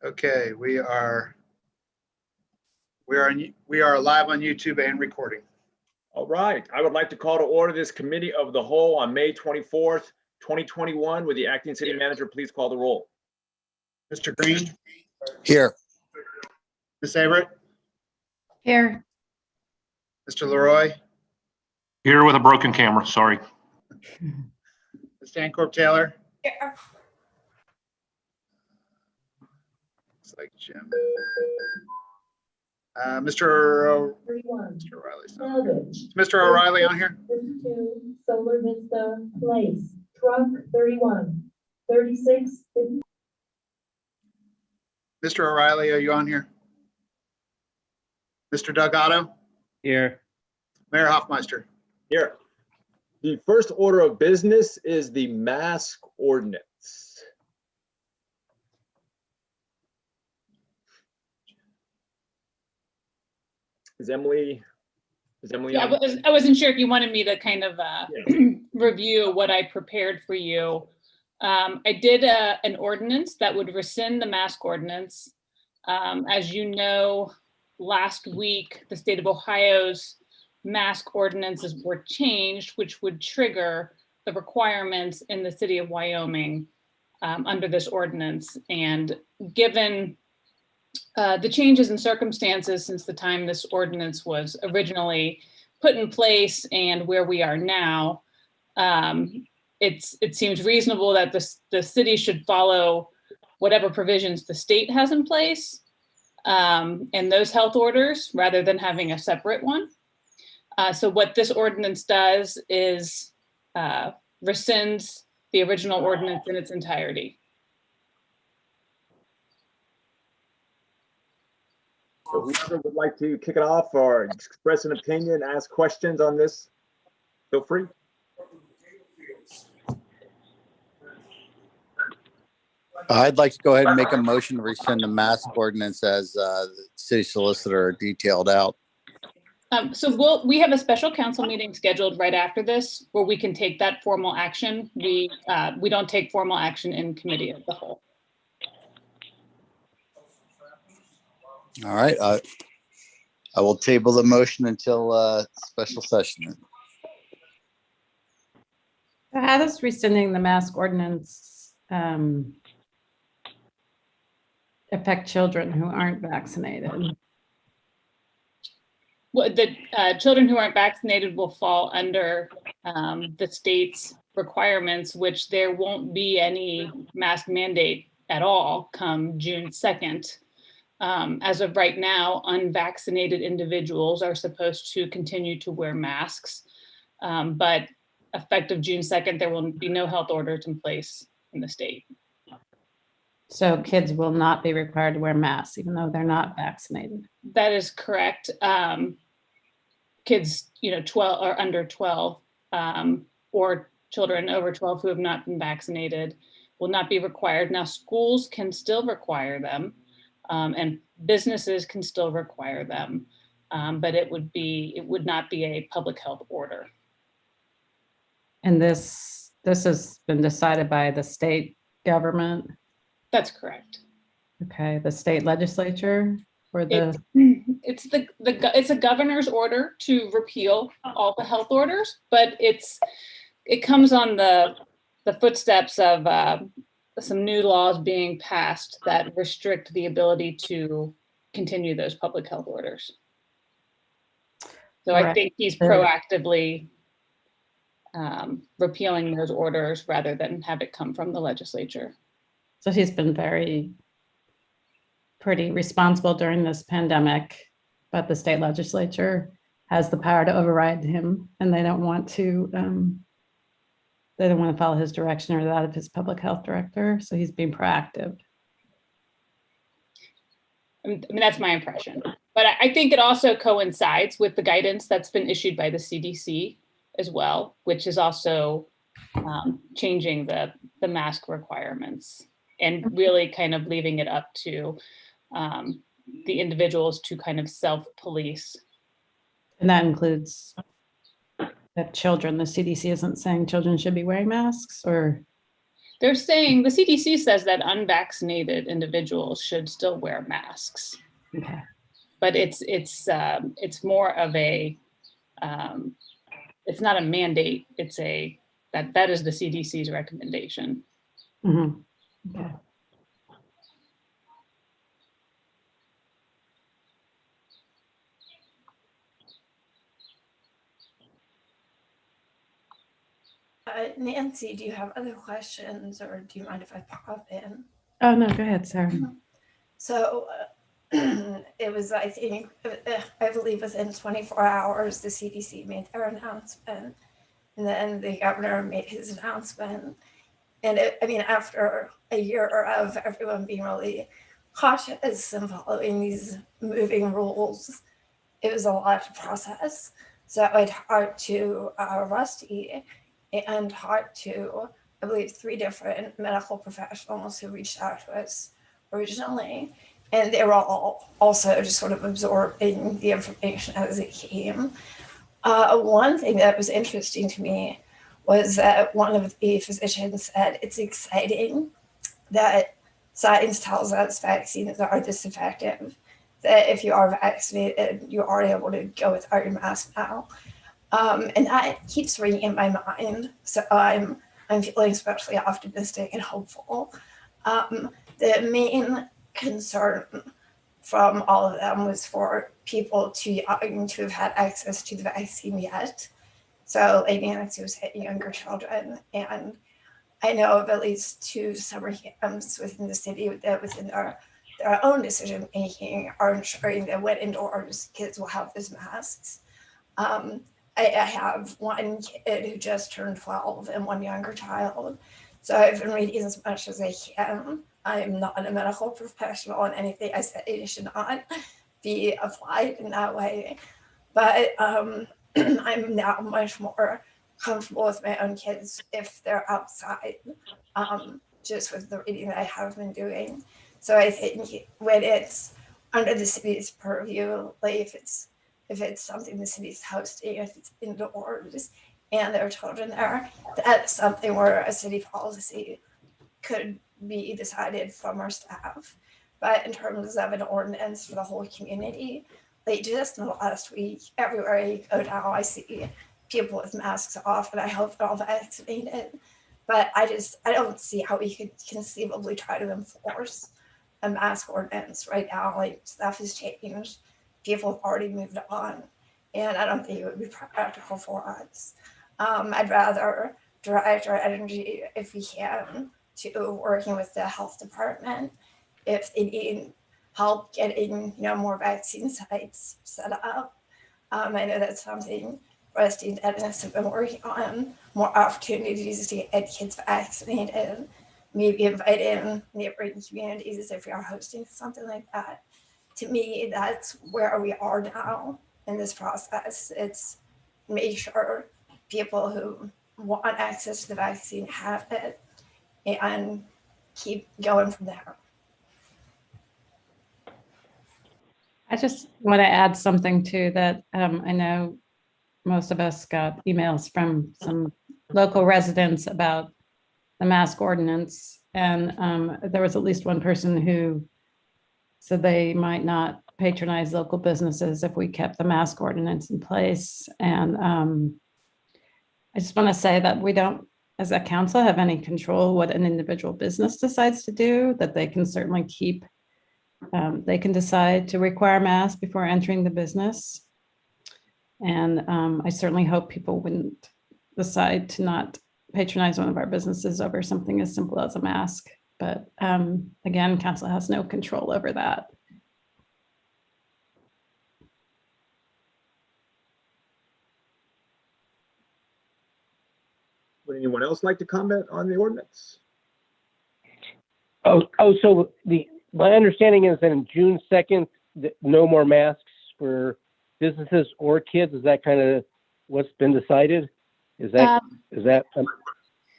Okay, we are live on YouTube and recording. All right, I would like to call to order this committee of the whole on May 24th, 2021. Would the acting city manager please call the roll? Mr. Green? Here. Ms. Averett? Here. Mr. Leroy? Here with a broken camera, sorry. Ms. Dancorp Taylor? Here. Looks like Jim. Mr. 31. O'Reilly. Is Mr. O'Reilly on here? 32, Solar Vista Place. Truck 31. 36. Mr. O'Reilly, are you on here? Mr. Doug Otto? Here. Mayor Hoffmeister? Here. The first order of business is the mask ordinance. Is Emily Yeah, on? I wasn't sure if you wanted me to kind of review what I prepared for you. I did an ordinance that would rescind the mask ordinance. As you know, last week, the state of Ohio's mask ordinances were changed, which would trigger the requirements in the city of Wyoming under this ordinance. And given the changes in circumstances since the time this ordinance was originally put in place and where we are now, it seems reasonable that the city should follow whatever provisions the state has in place and those health orders rather than having a separate one. So what this ordinance does is rescinds the original ordinance in its entirety. So whoever would like to kick it off or express an opinion, ask questions on this, feel free. I'd like to go ahead and make a motion to rescind the mask ordinance as the city solicitor detailed out. So we have a special council meeting scheduled right after this where we can take that formal action. We don't take formal action in committee of the whole. All right. I will table the motion until special session. How does rescinding the mask ordinance affect children who aren't vaccinated? Well, the children who aren't vaccinated will fall under the state's requirements, which there won't be any mask mandate at all come June 2nd. As of right now, unvaccinated individuals are supposed to continue to wear masks, but effective June 2nd, there will be no health orders in place in the state. So kids will not be required to wear masks, even though they're not vaccinated. That is correct. Kids, 12 or under 12, or children over 12 who have not been vaccinated will not be required. Now, schools can still require them. And businesses can still require them, but it would not be a public health order. And this has been decided by the state government? That's correct. Okay, the state legislature or the? It's a governor's order to repeal all the health orders, but it comes on the footsteps of some new laws being passed that restrict the ability to continue those public health orders. So I think he's proactively repealing those orders rather than have it come from the legislature. So he's been pretty responsible during this pandemic, but the state legislature has the power to override him, and they don't want to follow his direction or that of his public health director. So he's being proactive. I mean, that's my impression. But I think it also coincides with the guidance that's been issued by the CDC as well, which is also changing the mask requirements and really kind of leaving it up to the individuals to kind of self-police. And that includes that children, the CDC isn't saying children should be wearing masks, or? They're saying, the CDC says that unvaccinated individuals should still wear masks, Okay. but it's more of a, it's not a mandate. It's that is the CDC's recommendation. Mhm. Okay. Nancy, do you have other questions, or do you mind if I pop in? Oh, no, go ahead, Sarah. So it was, I think, I believe within 24 hours, the CDC made their announcement, and then the governor made his announcement. And after a year of everyone being really cautious and following these moving rules, it was a lot to process. So I talked to Rusty and talked to, I believe, 3 different medical professionals who reached out to us originally. And they were all also just sort of absorbing the information as it came. One thing that was interesting to me was that one of the physicians said it's exciting that science tells us vaccines are this effective, that if you are vaccinated, you are able to go without your mask now. And that keeps ringing in my mind. So I'm feeling especially optimistic and hopeful. The main concern from all of them was for people too young to have had access to the vaccine yet. So Lady Nancy was saying younger children. And I know of at least 2 summer camps within the city that within their own decision making are ensuring that when indoors, kids will have those masks. I have one kid who just turned 12 and one younger child. So I've been reading as much as I can. I'm not a medical professional, and anything I say should not be applied in that way. But I'm now much more comfortable with my own kids if they're outside, just with the reading that I have been doing. So I think when it's under the city's purview, like if it's something the city's hosting, if it's indoors and there are children there, that's something where a city policy could be decided from our staff. But in terms of an ordinance for the whole community, like just in the last week, everywhere I go now, I see people with masks off, and I hope they're all vaccinated. But I don't see how we could conceivably try to enforce a mask ordinance right now. Like, stuff has changed. People have already moved on, and I don't think it would be practical for us. I'd rather direct our energy, if we can, to working with the health department if they need help getting more vaccine sites set up. I know that's something Rusty and Dennis have been working on, more opportunities to get kids vaccinated, maybe invite in neighboring communities if we are hosting something like that. To me, that's where we are now in this process. It's make sure people who want access to the vaccine have it and keep going from there. I just want to add something to that. I know most of us got emails from some local residents about the mask ordinance. And there was at least one person who said they might not patronize local businesses if we kept the mask ordinance in place. And I just want to say that we don't, as a council, have any control what an individual business decides to do, that they can certainly keep, they can decide to require masks before entering the business. And I certainly hope people wouldn't decide to not patronize one of our businesses over something as simple as a mask. But again, council has no control over that. Would anyone else like to comment on the ordinance? So my understanding is that in June 2nd, no more masks for businesses or kids. Is that kind of what's been decided? Is that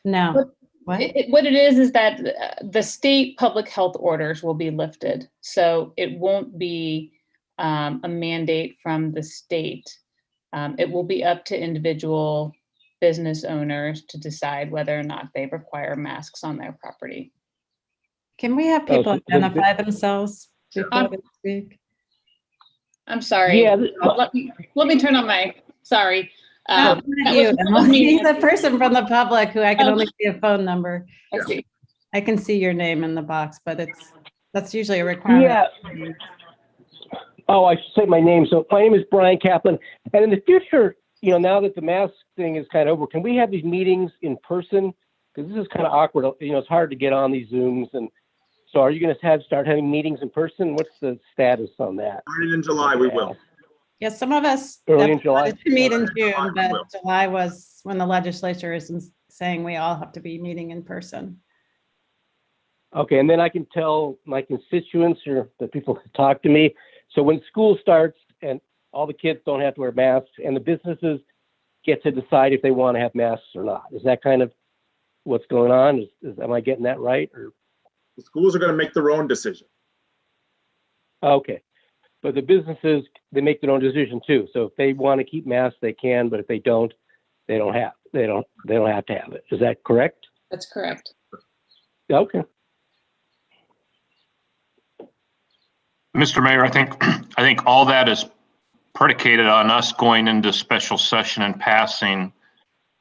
No. What it is that the state public health orders will be lifted. So it won't be a mandate from the state. It will be up to individual business owners to decide whether or not they require masks on their property. Can we have people so identify themselves before they speak? I'm sorry. Yeah. Let me turn on my, sorry. No, That not you. was me. He's a person from the public who I can Oh. only see a phone number. I see. I can see your name in the box, but that's usually a requirement. Yeah. Oh, I should say my name. So my name is Brian Kaplan. And in the future, now that the mask thing is kind of over, can we have these meetings in person? Because this is kind of awkward. It's hard to get on these Zooms. And so are you going to start having meetings in person? What's the status on that? Starting in July, we will. Yeah, some of us Early in July? wanted to meet in June, July, we will. but July was when the legislature is saying we all have to be meeting in person. Okay, and then I can tell my constituents or the people who talk to me. So when school starts and all the kids don't have to wear masks and the businesses get to decide if they want to have masks or not. Is that kind of what's going on? Am I getting that right? Or The schools are going to make their own decision. okay, but the businesses, they make their own decision too. So if they want to keep masks, they can. But if they don't, they don't have to have it. Is that correct? That's correct. Okay. Mr. Mayor, I think all that is predicated on us going into special session and passing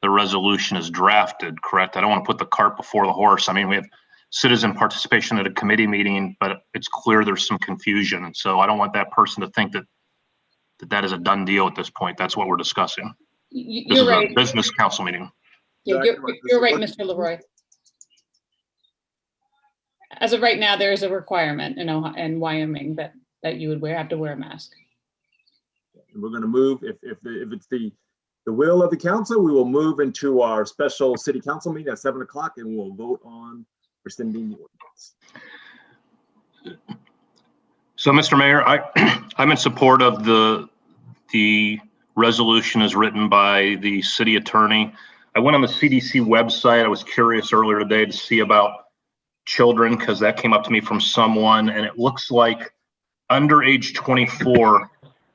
the resolution as drafted, correct? I don't want to put the cart before the horse. I mean, we have citizen participation at a committee meeting, but it's clear there's some confusion. And so I don't want that person to think that is a done deal at this point. That's what we're discussing. This You're is right. a business council meeting. Yeah, you're right, Mr. Leroy. As of right now, there is a requirement in Wyoming that you would have to wear a mask. And we're going to move, if it's the will of the council, we will move into our special city council meeting at 7 o'clock and we'll vote on rescinding the ordinance. So, Mr. Mayor, I'm in support of the resolution as written by the city attorney. I went on the CDC website. I was curious earlier today to see about children because that came up to me from someone, and it looks like under age 24,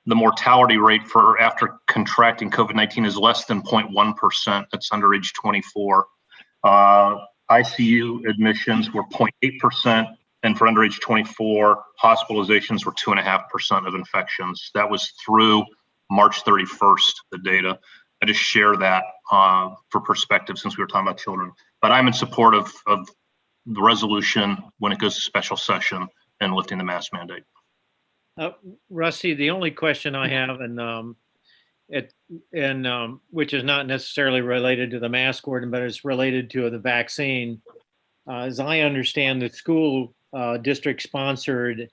the mortality rate for after contracting COVID-19 is less than 0.1%. That's under age 24. ICU admissions were 0.8%, and for under age 24, hospitalizations were 2.5% of infections. That was through March 31st, the data. I just share that for perspective since we were talking about children. But I'm in support of the resolution when it goes to special session and lifting the mask mandate. Rusty, the only question I have, which is not necessarily related to the mask ordinance, but it's related to the vaccine. As I understand, the school district sponsored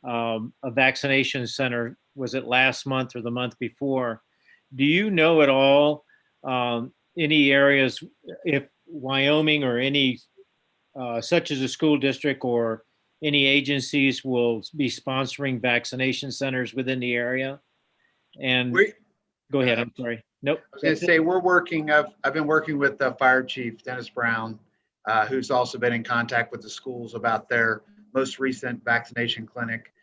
a vaccination center. Was it last month or the month before? Do you know at all any areas, if Wyoming or any such as a school district or any agencies will be sponsoring vaccination centers within the area? And go ahead, I'm sorry. Nope. I was going to say, I've been working with the fire chief, Dennis Brown, who's also been in contact with the schools about their most recent vaccination clinic.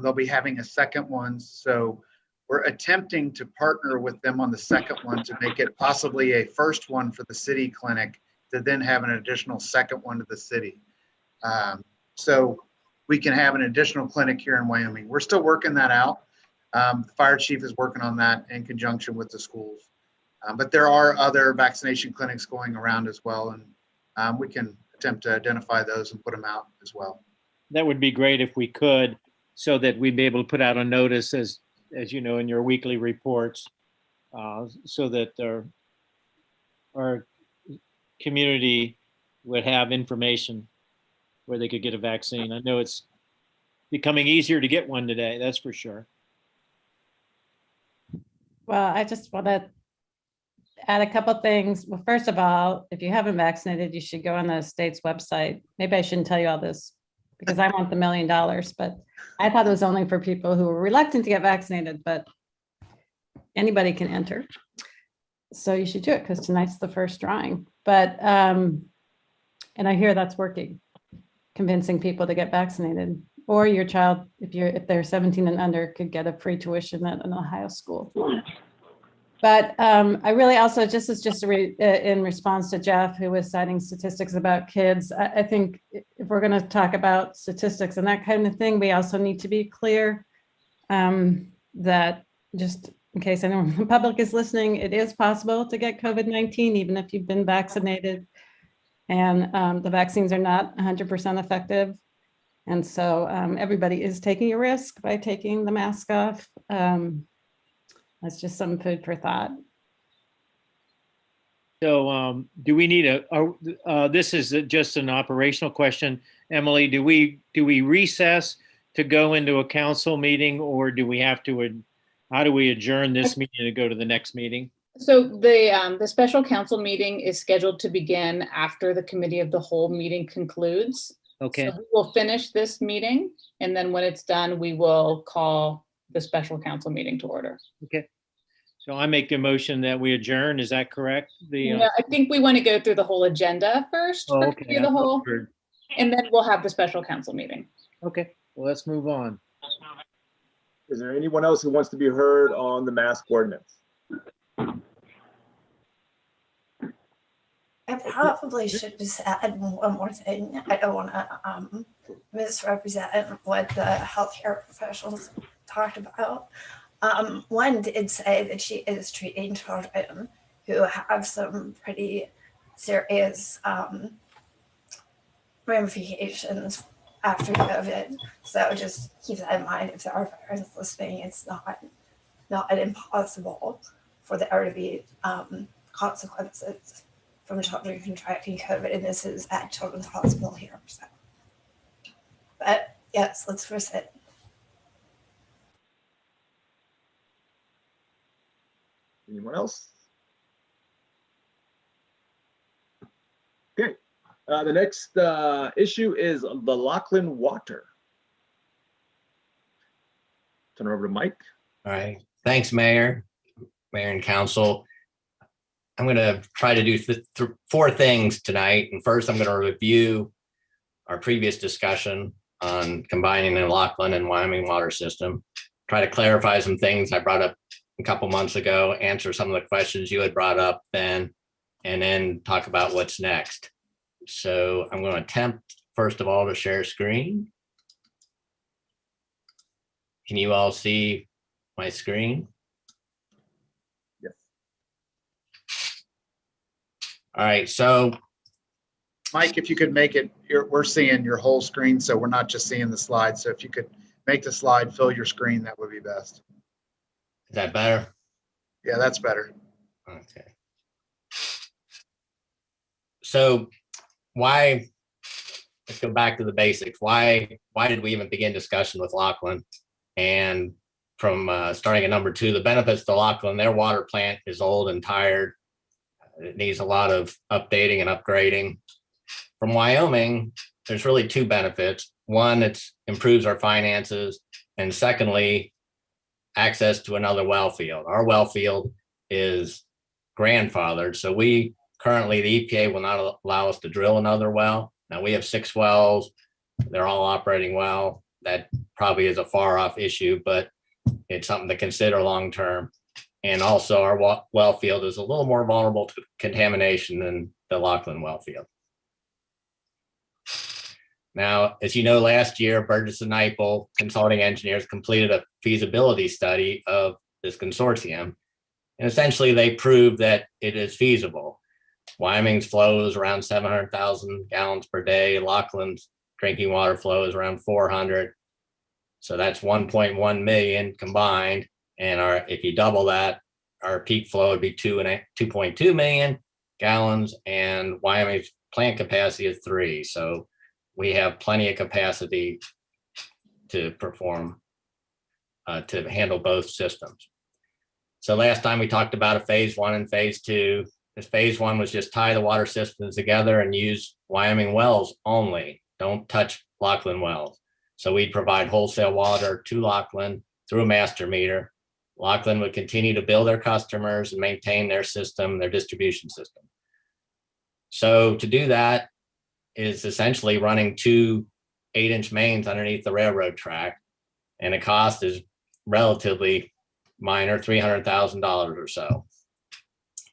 They'll be having a second one. So we're attempting to partner with them on the second one to make it possibly a first one for the city clinic to then have an additional second one to the city. So we can have an additional clinic here in Wyoming. We're still working that out. The fire chief is working on that in conjunction with the schools. But there are other vaccination clinics going around as well. And we can attempt to identify those and put them out as well. That would be great if we could, so that we'd be able to put out a notice as you know, in your weekly reports, so that our community would have information where they could get a vaccine. I know it's becoming easier to get one today, that's for sure. Well, I just want to add a couple things. Well, first of all, if you haven't vaccinated, you should go on the state's website. Maybe I shouldn't tell you all this because I want the $1 million, but I thought it was only for people who were reluctant to get vaccinated, but anybody can enter. So you should do it because tonight's the first drawing. But, and I hear that's working, convincing people to get vaccinated. Or your child, if they're 17 and under, could get a free tuition at an Ohio school. But I really also, in response to Jeff, who was citing statistics about kids, I think if we're going to talk about statistics and that kind of thing, we also need to be clear that, just in case anyone in the public is listening, it is possible to get COVID-19 even if you've been vaccinated. And the vaccines are not 100% effective. And so everybody is taking a risk by taking the mask off. That's just some food for thought. So do we need this is just an operational question. Emily, do we recess to go into a council meeting, or do we have to, how do we adjourn this meeting to go to the next meeting? So the special council meeting is scheduled to begin after the committee of the whole meeting concludes. Okay. So we'll finish this meeting, and then when it's done, we will call the special council meeting to order. Okay. So I make the motion that we adjourn. Is that correct? Yeah, I think we want to go through the whole agenda first for committee of the whole, and then we'll have the special council meeting. Okay. Well, let's move on. Is there anyone else who wants to be heard on the mask ordinance? I probably should just add one more thing. I don't want to misrepresent what the healthcare professionals talked about. One did say that she is treating children who have some pretty serious ramifications after COVID. So just keep that in mind if there are parents listening. It's not impossible for there to be consequences from children contracting COVID, and this is at Children's Hospital here. So. But yes, let's proceed. Anyone else? Okay. The next issue is the Lachlan Water. Turn it over to Mike. All right. Thanks, Mayor and Council. I'm going to try to do four things tonight. And first, I'm going to review our previous discussion on combining the Lachlan and Wyoming water system, try to clarify some things I brought up a couple months ago, answer some of the questions you had brought up then, and then talk about what's next. So I'm going to attempt, first of all, to share screen. Can you all see my screen? Yes. All right, so Mike, if you could make it, we're seeing your whole screen, so we're not just seeing the slide. So if you could make the slide fill your screen, that would be best. is that better? Yeah, that's better. Okay. So let's go back to the basics. Why did we even begin discussion with Lachlan? And from starting at number 2, the benefits to Lachlan, their water plant is old and tired. It needs a lot of updating and upgrading. From Wyoming, there's really 2 benefits. One, it improves our finances. And secondly, access to another well field. Our well field is grandfathered. So we currently, the EPA will not allow us to drill another well. Now we have 6 wells. They're all operating well. That probably is a far off issue, but it's something to consider long-term. And also our well field is a little more vulnerable to contamination than the Lachlan well field. Now, as you know, last year, Burgess and Nyepel consulting engineers completed a feasibility study of this consortium. And essentially they proved that it is feasible. Wyoming's flow is around 700,000 gallons per day. Lachlan's drinking water flow is around 400. So that's 1.1 million combined. And if you double that, our peak flow would be 2.2 million gallons, and Wyoming's plant capacity is 3. So we have plenty of capacity to perform, to handle both systems. So last time we talked about a phase 1 and phase 2. This phase 1 was just tie the water systems together and use Wyoming wells only. Don't touch Lachlan wells. So we'd provide wholesale water to Lachlan through a master meter. Lachlan would continue to bill their customers and maintain their system, their distribution system. So to do that is essentially running 2 8-inch mains underneath the railroad track. And the cost is relatively minor, $300,000 or so.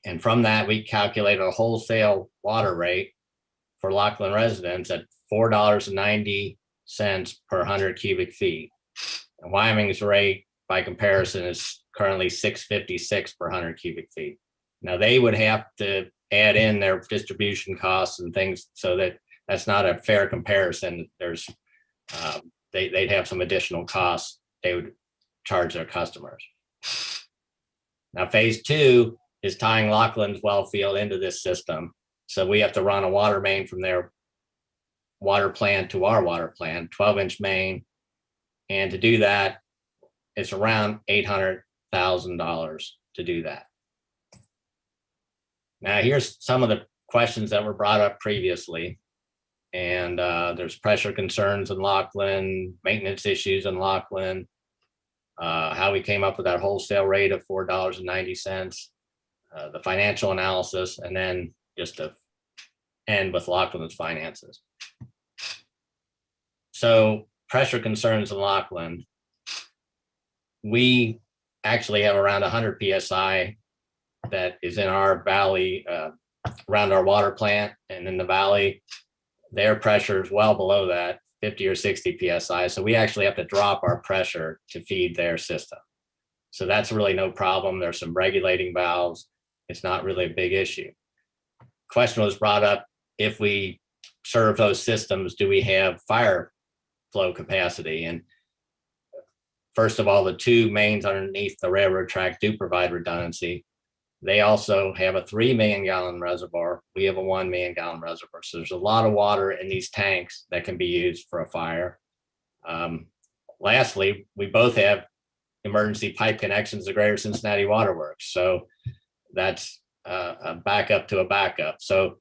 And from that, we calculated a wholesale water rate for Lockland residents at $4.90 per 100 cubic feet. And Wyoming's rate, by comparison, is currently $6.56 per 100 cubic feet. Now, they would have to add in their distribution costs and things, so that's not a fair comparison. There's they'd have some additional costs they would charge their customers. Now, phase 2 is tying Lockland's well field into this system. So we have to run a water main from their water plant to our water plant, 12-inch main. And to do that, it's around $800,000 to do that. Now, here's some of the questions that were brought up previously. And there's pressure concerns in Lockland, maintenance issues in Lockland, how we came up with that wholesale rate of $4.90, the financial analysis, and then just to end with Lockland's finances. So pressure concerns in Lockland, we actually have around 100 PSI that is in our valley, around our water plant, and in the valley, their pressure is well below that, 50 or 60 PSI. So we actually have to drop our pressure to feed their system. So that's really no problem. There's some regulating valves. It's not really a big issue. Question was brought up, if we serve those systems, do we have fire flow capacity? And first of all, the 2 mains underneath the railroad track do provide redundancy. They also have a 3 million gallon reservoir. We have a 1 million gallon reservoir. So there's a lot of water in these tanks that can be used for a fire. Lastly, we both have emergency pipe connections to Greater Cincinnati Waterworks. So that's a backup to a backup. So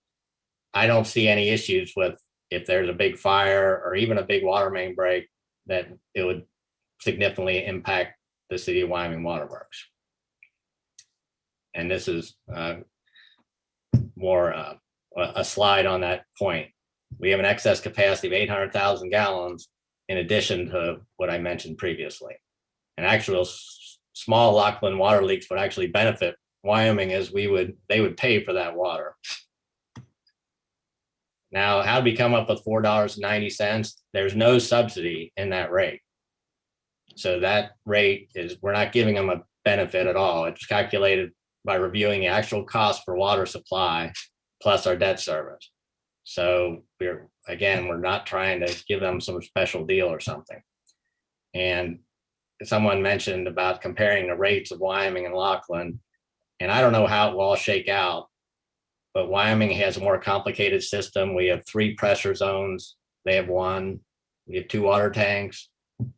I don't see any issues with, if there's a big fire or even a big water main break, that it would significantly impact the City of Wyoming Waterworks. And this is more a slide on that point. We have an excess capacity of 800,000 gallons in addition to what I mentioned previously. And actual small Lockland water leaks would actually benefit Wyoming, as they would pay for that water. Now, how did we come up with $4.90? There's no subsidy in that rate. So that rate is, we're not giving them a benefit at all. It's calculated by reviewing the actual cost for water supply plus our debt service. So we're not trying to give them some special deal or something. And someone mentioned about comparing the rates of Wyoming and Lockland, and I don't know how it will all shake out, but Wyoming has a more complicated system. We have 3 pressure zones. They have 1. We have 2 water tanks.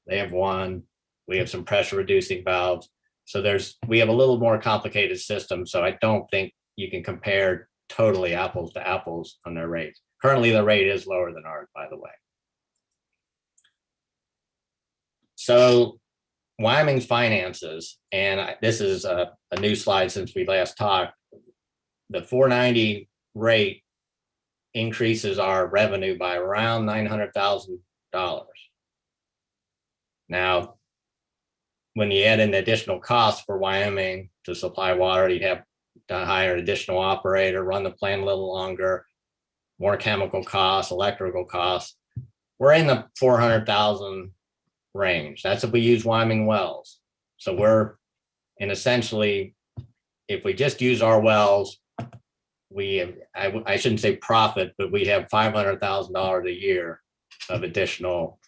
They have 1. We have some pressure reducing valves. So we have a little more complicated system. So I don't think you can compare totally apples to apples on their rates. Currently, the rate is lower than ours, by the way. So Wyoming's finances, and this is a new slide since we last talked. The 490 rate increases our revenue by around $900,000. Now, when you add in the additional costs for Wyoming to supply water, you'd have to hire an additional operator, run the plant a little longer, more chemical costs, electrical costs. We're in the 400,000 range. That's if we use Wyoming wells. So we're in, essentially, if we just use our wells, I shouldn't say profit, but we have $500,000 a year of additional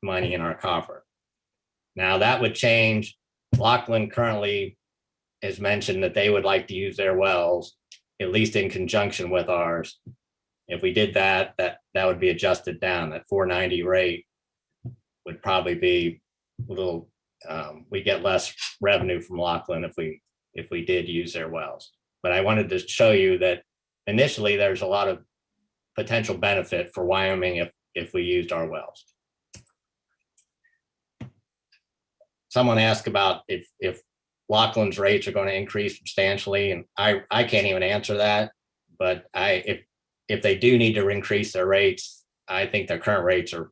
money in our coffer. Now that would change. Lockland currently has mentioned that they would like to use their wells, at least in conjunction with ours. If we did that would be adjusted down. That 490 rate would probably be a little, we get less revenue from Lockland if we did use their wells. But I wanted to show you that initially there's a lot of potential benefit for Wyoming if we used our wells. Someone asked about if Lockland's rates are going to increase substantially, and I can't even answer that. But if they do need to increase their rates, I think their current rates are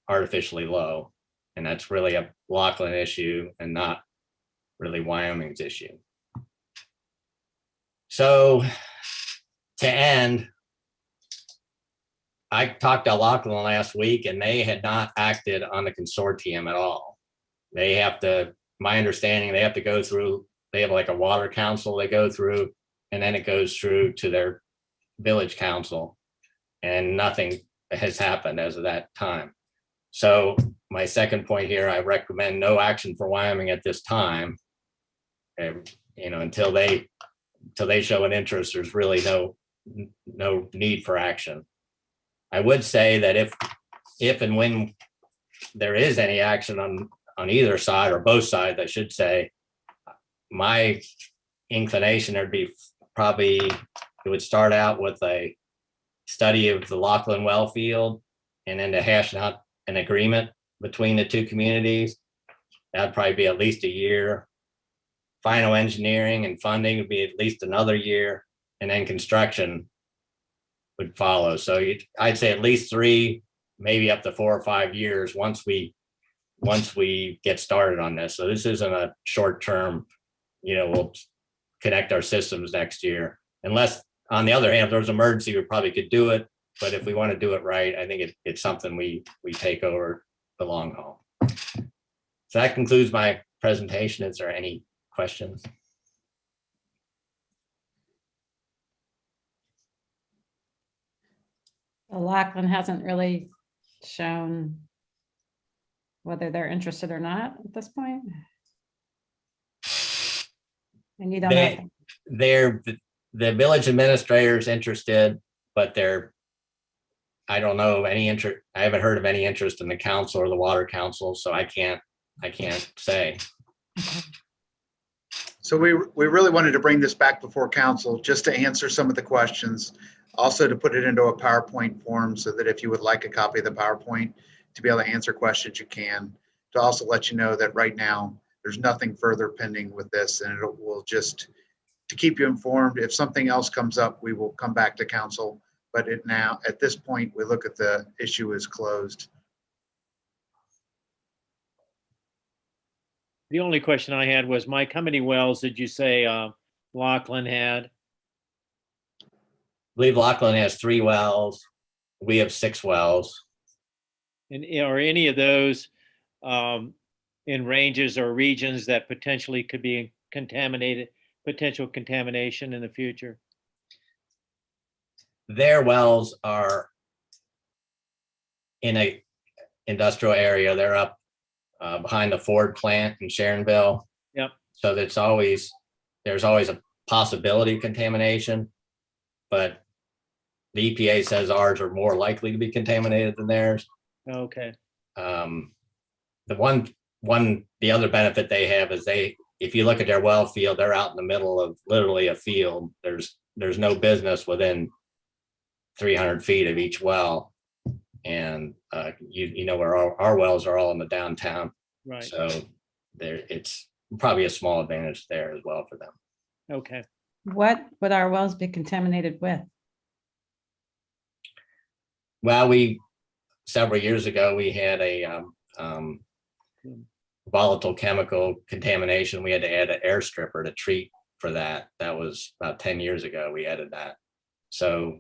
artificially low, and that's really a Lockland issue and not really Wyoming's issue. So to end, I talked to Lachlan last week and they had not acted on the consortium at all. They have to, my understanding, they have to go through, they have like a water council they go through, and then it goes through to their village council, and nothing has happened as of that time. So my second point here, I recommend no action for Wyoming at this time. And, you know, until they show an interest, there's really no need for action. I would say that if and when there is any action on either side, or both sides, I should say, my inclination would be probably, it would start out with a study of the Lachlan well field, and then to hash out an agreement between the two communities. That'd probably be at least a year. Final engineering and funding would be at least another year, and then construction would follow. So I'd say at least 3, maybe up to 4 or 5 years once we get started on this. So this isn't a short term, you know, we'll connect our systems next year. Unless, on the other hand, if there was an emergency, we probably could do it. But if we want to do it right, I think it's something we take over the long haul. So that concludes my presentation. Is there any questions? Lachlan hasn't really shown whether they're interested or not at this point. And you don't have to. The village administrator is interested, but I don't know of any interest. I haven't heard of any interest in the council or the water council, so I can't say. So we really wanted to bring this back before council just to answer some of the questions, also to put it into a PowerPoint form so that if you would like a copy of the PowerPoint to be able to answer questions, you can. To also let you know that right now there's nothing further pending with this, and it will just to keep you informed. If something else comes up, we will come back to council. But at this point, we look at the issue as closed. The only question I had was, Mike, how many wells did you say Lachlan had? I believe Lachlan has 3 wells. We have 6 wells. And are any of those in ranges or regions that potentially could be contaminated, potential contamination in the future? Their wells are in a industrial area. They're up behind the Ford plant in Sharonville. Yep. So there's always a possibility of contamination, but the EPA says ours are more likely to be contaminated than theirs. Okay. The other benefit they have is if you look at their well field, they're out in the middle of literally a field. There's no business within 300 feet of each well. And you know where our wells are all in the downtown. Right. So it's probably a small advantage there as well for them. Okay. What would our wells be contaminated with? Well, several years ago, we had a volatile chemical contamination. We had to add an air stripper to treat for that. That was about 10 years ago. We added that. So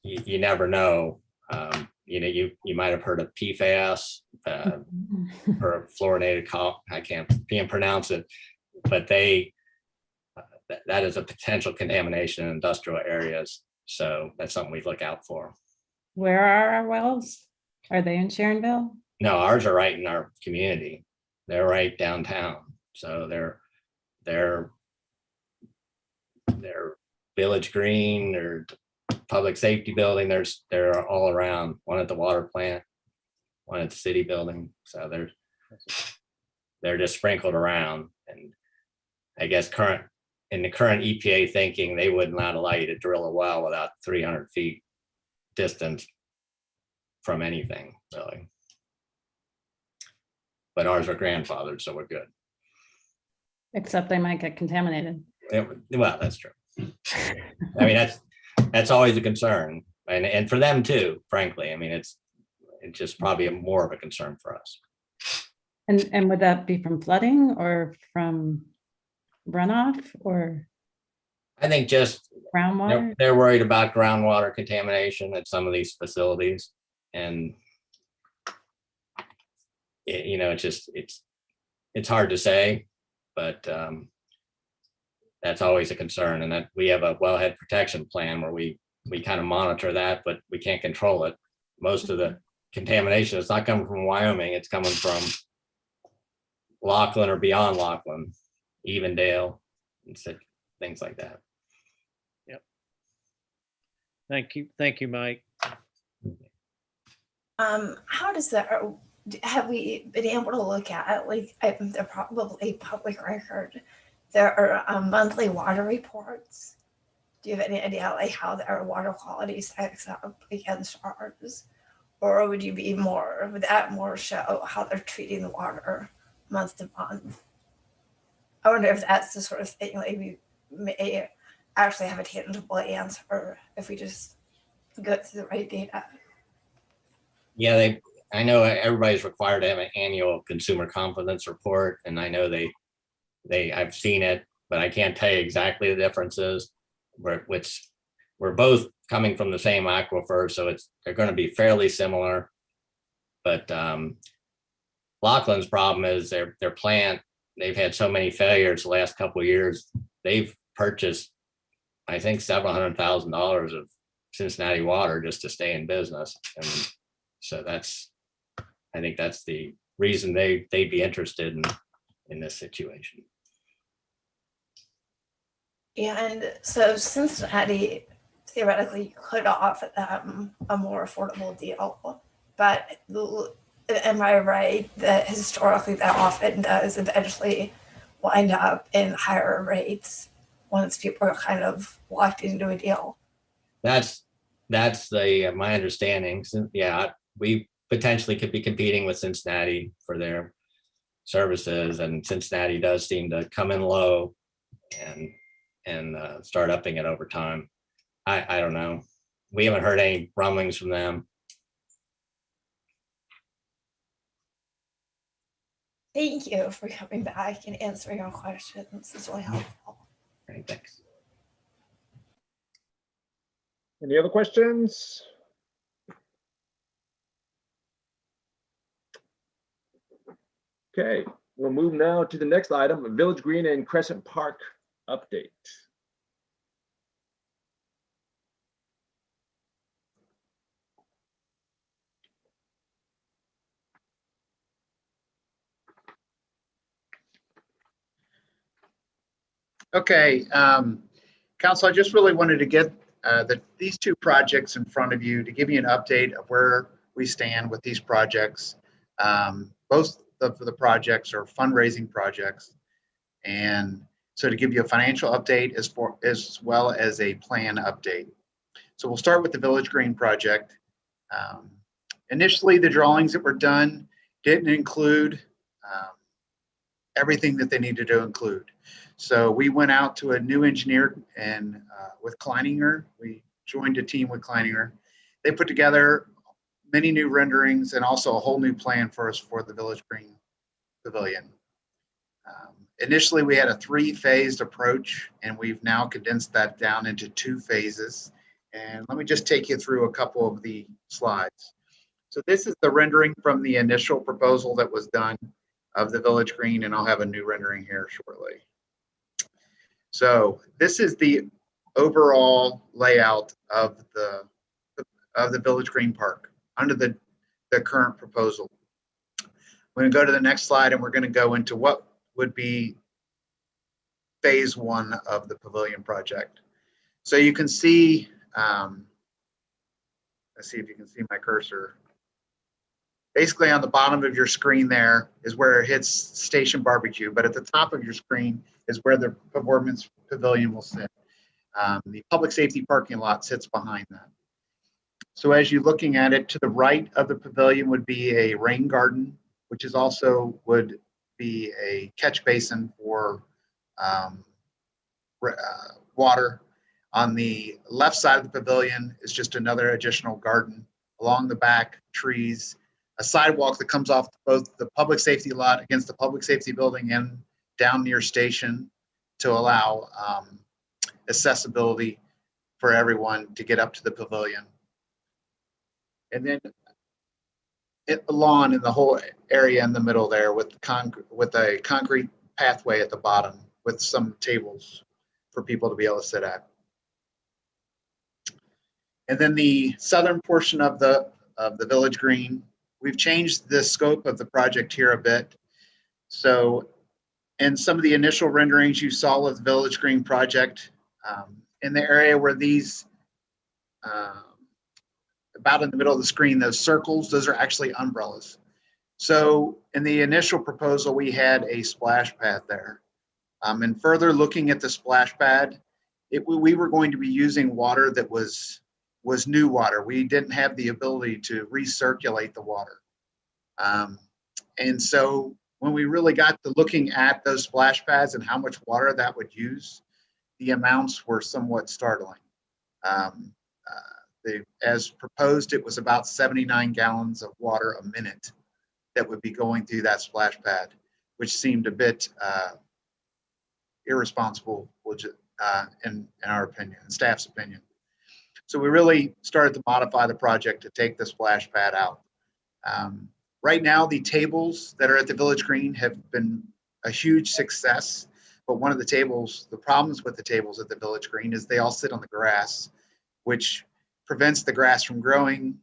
you never know. You know, you might have heard of PFAS or fluorinated. I can't pronounce it, but that is a potential contamination in industrial areas. So that's something we look out for. Where are our wells? Are they in Sharonville? No, ours are right in our community. They're right downtown. So they're Village Green or Public Safety Building. They're all around. One at the water plant, one at the city building. So they're just sprinkled around. And I guess in the current EPA thinking, they would not allow you to drill a well without 300 feet distance from anything, really. But ours are grandfathered, so we're good. Except they might get contaminated. Well, that's true. I mean, that's always a concern, and for them too, frankly. I mean, it's just probably more of a concern for us. And would that be from flooding or from runoff or? I think just Groundwater? they're worried about groundwater contamination at some of these facilities, and it's hard to say, but that's always a concern, and that we have a wellhead protection plan where we kind of monitor that, but we can't control it. Most of the contamination is not coming from Wyoming; it's coming from Lachlan or beyond Lachlan, Evendale, and things like that. Thank you, Mike. How does that, have we been able to look at, like, they're probably public record, there are monthly water reports? Do you have any idea, like, how their water quality stacks up against ours? Or would that more show how they're treating the water month to month? I wonder if that's the sort of thing, like, we may actually have a tangible answer if we just go through the right data. Yeah, I know everybody's required to have an annual consumer confidence report, and I know I've seen it, but I can't tell you exactly the differences. We're both coming from the same aquifer, so they're going to be fairly similar. But Lachlan's problem is their plant. They've had so many failures the last couple of years. They've purchased, I think, $700,000 of Cincinnati water just to stay in business, and so I think that's the reason they'd be interested in this situation. And so Cincinnati theoretically could offer them a more affordable deal, but am I right that historically that often does eventually wind up in higher rates once people are kind of locked into a deal? That's my understanding. So, yeah, we potentially could be competing with Cincinnati for their services, and Cincinnati does seem to come in low and start upping it over time. I don't know. We haven't heard any rumblings from them. Thank you for coming back and answering our questions. It's really helpful. Great, thanks. Any other questions? Okay, we'll move now to the next item, Village Green and Crescent Park update. Okay, Council, I just really wanted to get these two projects in front of you to give you an update of where we stand with these projects. Both of the projects are fundraising projects, and so to give you a financial update as well as a plan update. So we'll start with the Village Green project. Initially, the drawings that were done didn't include everything that they needed to include. So we went out to a new engineer and with Kleininger, we joined a team with Kleininger. They put together many new renderings and also a whole new plan for us for the Village Green Pavilion. Initially, we had a 3-phased approach, and we've now condensed that down into 2 phases. And let me just take you through a couple of the slides. So this is the rendering from the initial proposal that was done of the Village Green, and I'll have a new rendering here shortly. So this is the overall layout of the Village Green Park under the current proposal. We're going to go to the next slide, and we're going to go into what would be phase 1 of the Pavilion project. So you can see, let's see if you can see my cursor. Basically on the bottom of your screen there is where it hits Station Barbecue, but at the top of your screen is where the Performance Pavilion will sit. The public safety parking lot sits behind that. So as you're looking at it, to the right of the pavilion would be a rain garden, which is also would be a catch basin for water. On the left side of the pavilion is just another additional garden. Along the back, trees, a sidewalk that comes off both the public safety lot against the public safety building and down near station to allow accessibility for everyone to get up to the pavilion. And then a lawn in the whole area in the middle there with a concrete pathway at the bottom with some tables for people to be able to sit at. And then the southern portion of the village green, we've changed the scope of the project here a bit. So in some of the initial renderings you saw of the village green project, in the area where these, about in the middle of the screen, those circles, those are actually umbrellas. So in the initial proposal, we had a splash pad there. And further looking at the splash pad, we were going to be using water that was new water. We didn't have the ability to recirculate the water. And so when we really got to looking at those splash pads and how much water that would use, the amounts were somewhat startling. As proposed, it was about 79 gallons of water a minute that would be going through that splash pad, which seemed a bit irresponsible in our opinion, in staff's opinion. So we really started to modify the project to take the splash pad out. Right now, the tables that are at the Village Green have been a huge success, but one of the problems with the tables at the Village Green is they all sit on the grass, which prevents the grass from growing,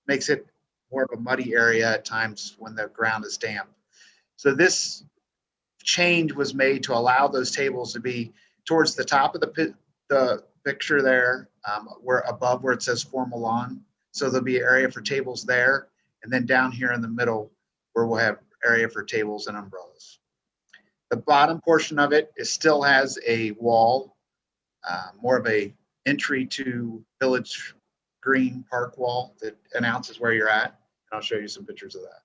makes it more of a muddy area at times when the ground is damp. So this change was made to allow those tables to be towards the top of the picture there, where it says formal lawn. So there'll be an area for tables there, and then down here in the middle where we'll have area for tables and umbrellas. The bottom portion of it still has a wall, more of a entry to Village Green Park wall that announces where you're at. And I'll show you some pictures of that.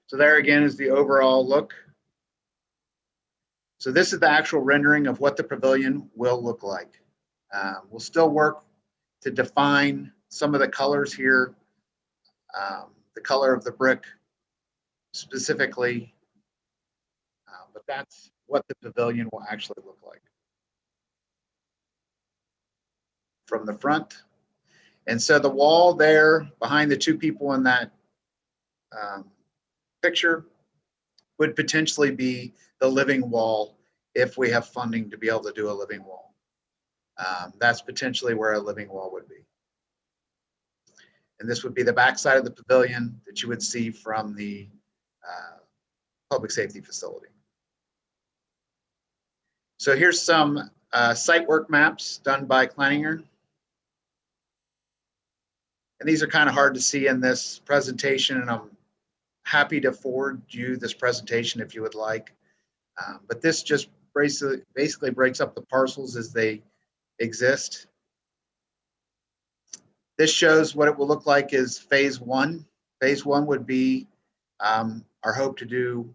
So there again is the overall look. So this is the actual rendering of what the pavilion will look like. We'll still work to define some of the colors here, the color of the brick specifically, but that's what the pavilion will actually look like from the front. And so the wall there behind the two people in that picture would potentially be the living wall if we have funding to be able to do a living wall. That's potentially where a living wall would be. And this would be the backside of the pavilion that you would see from the public safety facility. So here's some site work maps done by Kleininger. And these are kind of hard to see in this presentation, and I'm happy to forward you this presentation if you would like. But this just basically breaks up the parcels as they exist. This shows what it will look like is phase one. Phase one would be our hope to do,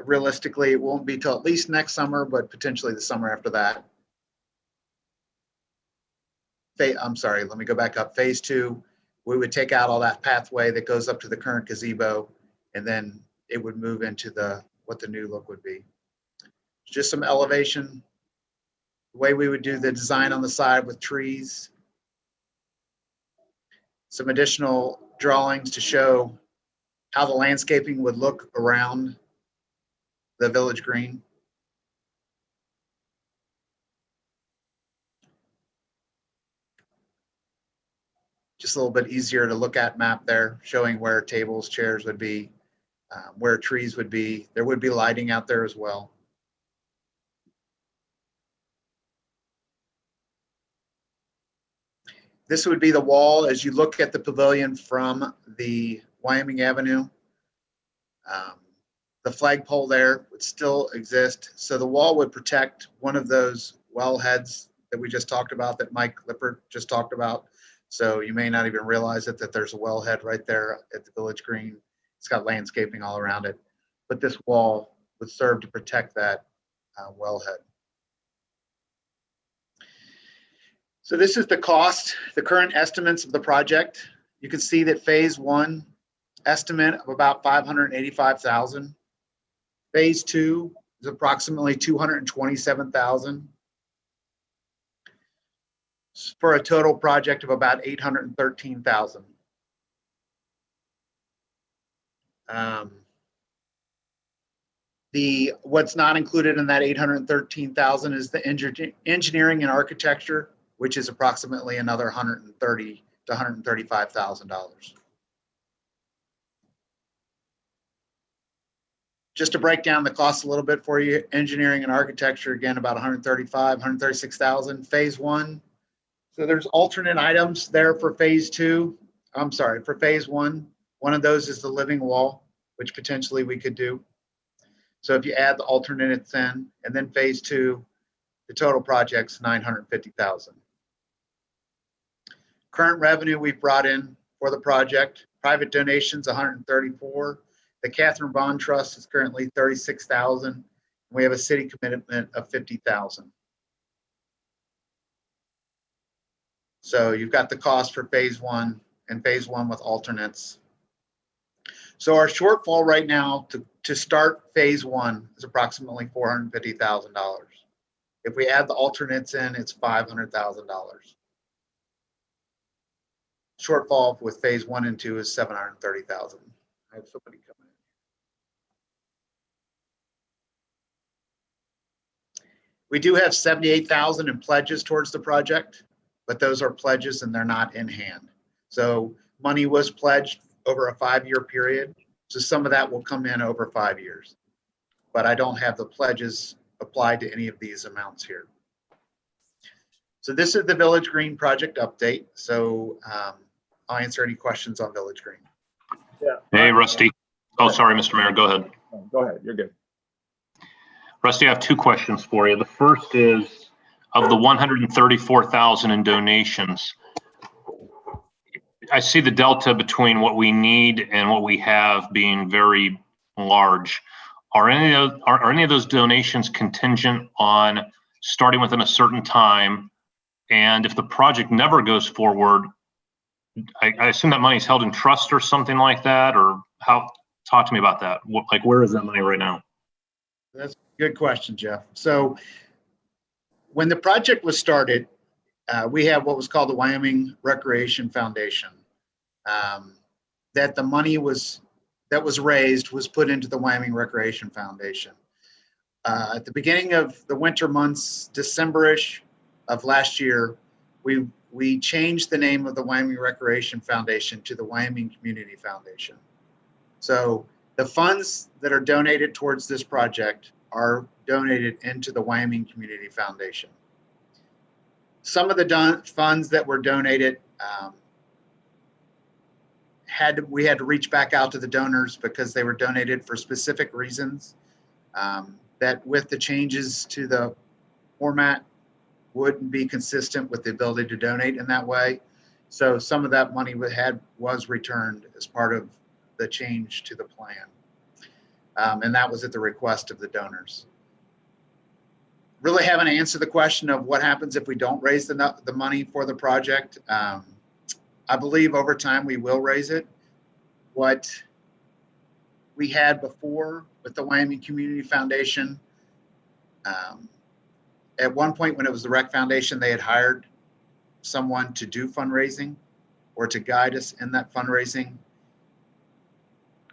realistically, it won't be till at least next summer, but potentially the summer after that. I'm sorry, let me go back up. Phase two, we would take out all that pathway that goes up to the current gazebo, and then it would move into what the new look would be. Just some elevation, the way we would do the design on the side with trees. Some additional drawings to show how the landscaping would look around the Village Green. Just a little bit easier to look at map there, showing where tables, chairs would be, where trees would be. There would be lighting out there as well. This would be the wall as you look at the pavilion from the Wyoming Avenue. The flagpole there would still exist. So the wall would protect one of those well heads that we just talked about, that Mike Lippert just talked about. So you may not even realize it, that there's a wellhead right there at the Village Green. It's got landscaping all around it. But this wall would serve to protect that wellhead. So this is the cost, the current estimates of the project. You can see that phase one estimate of about $585,000. Phase two is approximately 227,000 for a total project of about 813,000. What's not included in that 813,000 is the engineering and architecture, which is approximately another $130,000 to $135,000. Just to break down the cost a little bit for you, engineering and architecture, again, about 136,000. Phase one. So there's alternate items there for phase two. I'm sorry, for phase one. One of those is the living wall, which potentially we could do. So if you add the alternates in, and then phase two, the total project's 950,000. Current revenue we've brought in for the project, private donations, 134. The Catherine Bond Trust is currently 36,000. We have a city commitment of 50,000. So you've got the cost for phase one and phase one with alternates. So our shortfall right now to start phase one is approximately $450,000. If we add the alternates in, it's $500,000. Shortfall with phase one and two is $730,000. I have somebody coming in. We do have 78,000 in pledges towards the project, but those are pledges and they're not in hand. So money was pledged over a 5-year period. So some of that will come in over 5 years, but I don't have the pledges applied to any of these amounts here. So this is the Village Green project update. So I'll answer any questions on Village Green. Yeah. Hey, Rusty. Oh, sorry, Mr. Mayor, go ahead. Go ahead, you're good. Rusty, I have 2 questions for you. The first is, of the 134,000 in donations, I see the delta between what we need and what we have being very large. Are any of those donations contingent on starting within a certain time? And if the project never goes forward, I assume that money is held in trust or something like that, or how? Talk to me about that. Where is that money right now? That's a good question, Jeff. So when the project was started, we have what was called the Wyoming Recreation Foundation. That the money that was raised was put into the Wyoming Recreation Foundation. At the beginning of the winter months, December-ish of last year, we changed the name of the Wyoming Recreation Foundation to the Wyoming Community Foundation. So the funds that are donated towards this project are donated into the Wyoming Community Foundation. Some of the funds that were donated, we had to reach back out to the donors because they were donated for specific reasons that with the changes to the format wouldn't be consistent with the ability to donate in that way. So some of that money was returned as part of the change to the plan. And that was at the request of the donors. Really haven't answered the question of what happens if we don't raise the money for the project. I believe over time we will raise it. What we had before with the Wyoming Community Foundation, at one point when it was the Rec Foundation, they had hired someone to do fundraising or to guide us in that fundraising.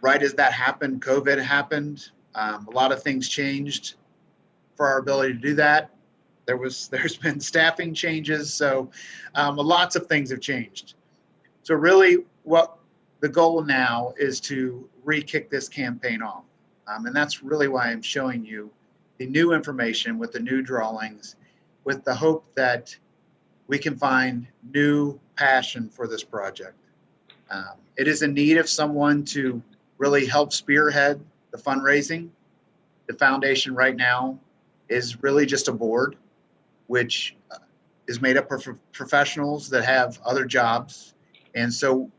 Right as that happened, COVID happened. A lot of things changed for our ability to do that. There's been staffing changes, so lots of things have changed. So really what the goal now is to re-kick this campaign off. And that's really why I'm showing you the new information with the new drawings, with the hope that we can find new passion for this project. It is in need of someone to really help spearhead the fundraising. The foundation right now is really just a board, which is made up of professionals that have other jobs. And so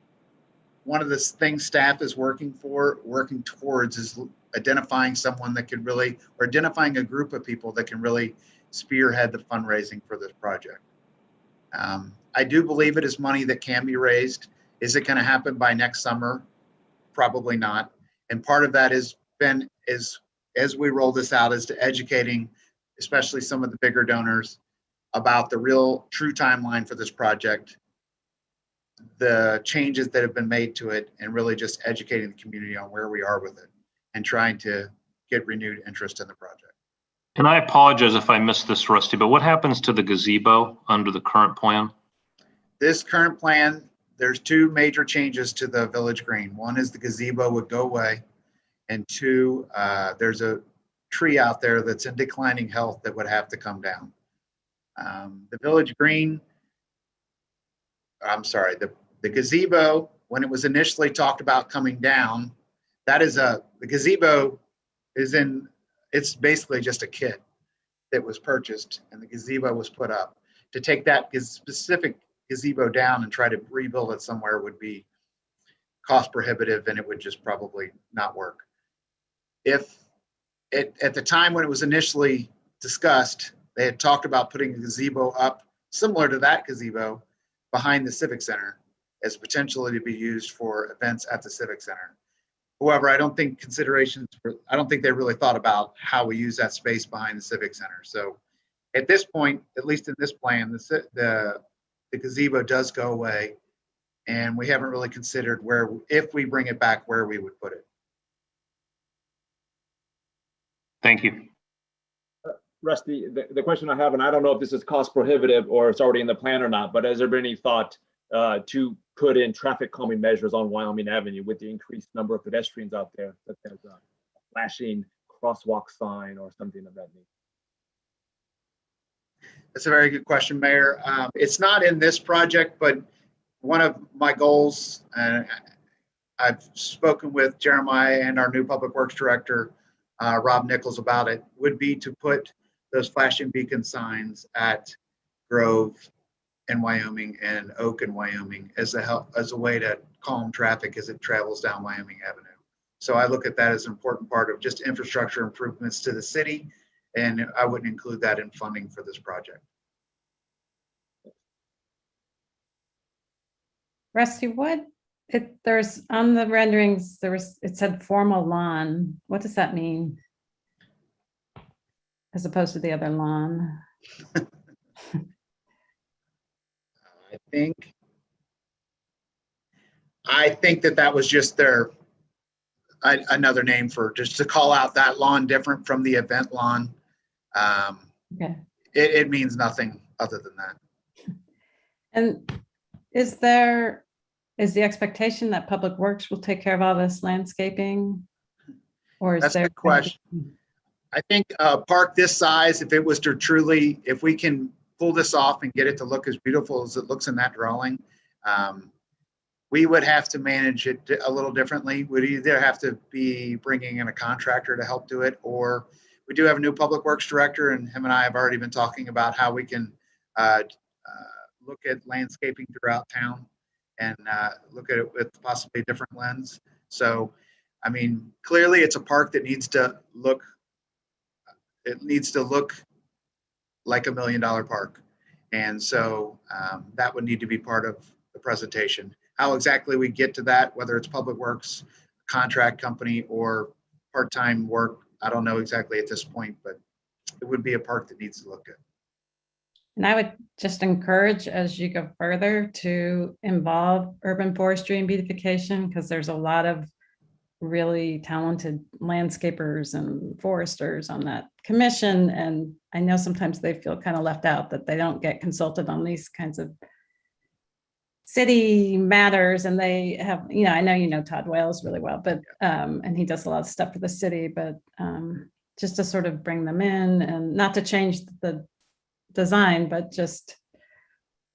one of the things staff is working towards is identifying someone that can really, or identifying a group of people that can really spearhead the fundraising for this project. I do believe it is money that can be raised. Is it going to happen by next summer? Probably not. And part of that is as we roll this out is to educating, especially some of the bigger donors, about the real true timeline for this project, the changes that have been made to it, and really just educating the community on where we are with it and trying to get renewed interest in the project. And I apologize if I missed this, Rusty, but what happens to the gazebo under the current plan? This current plan, there's two major changes to the village green. One is the gazebo would go away, and two, there's a tree out there that's in declining health that would have to come down. The village green, I'm sorry, the gazebo, when it was initially talked about coming down, the gazebo is in, it's basically just a kit that was purchased and the gazebo was put up. To take that specific gazebo down and try to rebuild it somewhere would be cost prohibitive, and it would just probably not work. If at the time when it was initially discussed, they had talked about putting a gazebo up similar to that gazebo behind the Civic Center as potentially to be used for events at the Civic Center. However, I don't think they really thought about how we use that space behind the Civic Center. So at this point, at least in this plan, the gazebo does go away, and we haven't really considered where, if we bring it back, where we would put it. Thank you. Rusty, the question I have, and I don't know if this is cost prohibitive or it's already in the plan or not, but has there been any thought to put in traffic calming measures on Wyoming Avenue with the increased number of pedestrians out there, such as a flashing crosswalk sign or something of that nature? That's a very good question, Mayor. It's not in this project, but one of my goals, and I've spoken with Jeremiah and our new Public Works Director, Rob Nichols, about it, would be to put those flashing beacon signs at Grove in Wyoming and Oak in Wyoming as a way to calm traffic as it travels down Wyoming Avenue. So I look at that as an important part of just infrastructure improvements to the city, and I wouldn't include that in funding for this project. Rusty, there's on the renderings, it said formal lawn. What does that mean? As opposed to the other lawn? I think that was just another name for just to call out that lawn different from the event lawn. Okay. It means nothing other than that. And is the expectation that Public Works will take care of all this landscaping? Or is That's a there good question. I think a park this size, if we can pull this off and get it to look as beautiful as it looks in that drawing, we would have to manage it a little differently. We'd either have to be bringing in a contractor to help do it, or we do have a new Public Works Director, and him and I have already been talking about how we can look at landscaping throughout town and look at it with possibly a different lens. So, I mean, clearly it's a park that needs to look like $1 million park. And so that would need to be part of the presentation. How exactly we get to that, whether it's Public Works, contract company, or part-time work, I don't know exactly at this point, but it would be a park that needs to look good. And I would just encourage, as you go further, to involve urban forestry and beautification, because there's a lot of really talented landscapers and foresters on that commission. And I know sometimes they feel kind of left out, that they don't get consulted on these kinds of city matters. And they have, I know you know Todd Wales really well, but and he does a lot of stuff for the city, but just to sort of bring them in, and not to change the design, but just,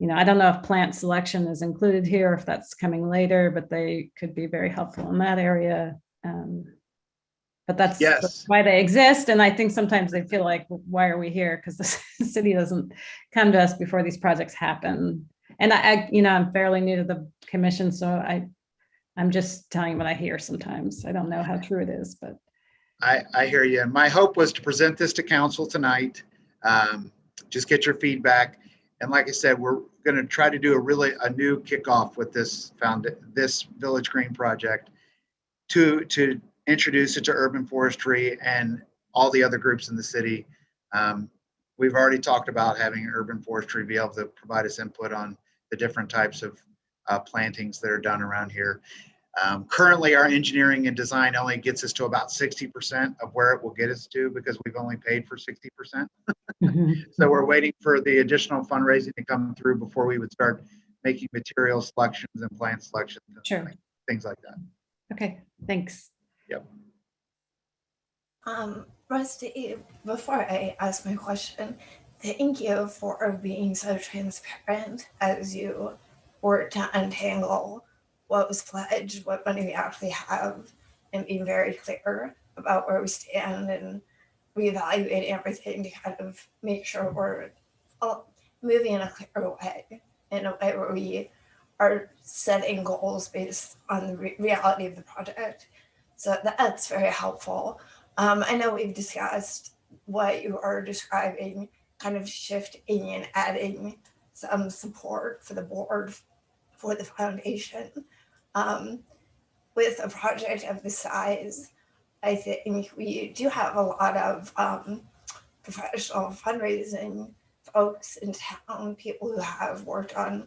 I don't know if plant selection is included here, if that's coming later, but they could be very helpful in that area. But that's why they exist. And I think sometimes they feel like, why are we here? Because the city doesn't come to us before these projects happen. And I'm fairly new to the commission, so I'm just telling you what I hear sometimes. I don't know how true it is, but. I hear you. And my hope was to present this to council tonight. Just get your feedback. And like I said, we're going to try to do a new kickoff with this Village Green project to introduce it to urban forestry and all the other groups in the city. We've already talked about having urban forestry be able to provide us input on the different types of plantings that are done around here. Currently, our engineering and design only gets us to about 60% of where it will get us to because we've only paid for 60%. So we're waiting for the additional fundraising to come through before we would start making material selections and plant selections, and Sure. things like that. Okay, thanks. Yep. Rusty, before I ask my question, thank you for being so transparent as you work to untangle what was pledged, what money we actually have, and being very clear about where we stand and reevaluating everything to kind of make sure we're all moving in a clear way, in a way where we are setting goals based on the reality of the project. So that's very helpful. I know we've discussed what you are describing, kind of shifting and adding some support for the board, for the foundation. With a project of this size, I think we do have a lot of professional fundraising folks in town, people who have worked on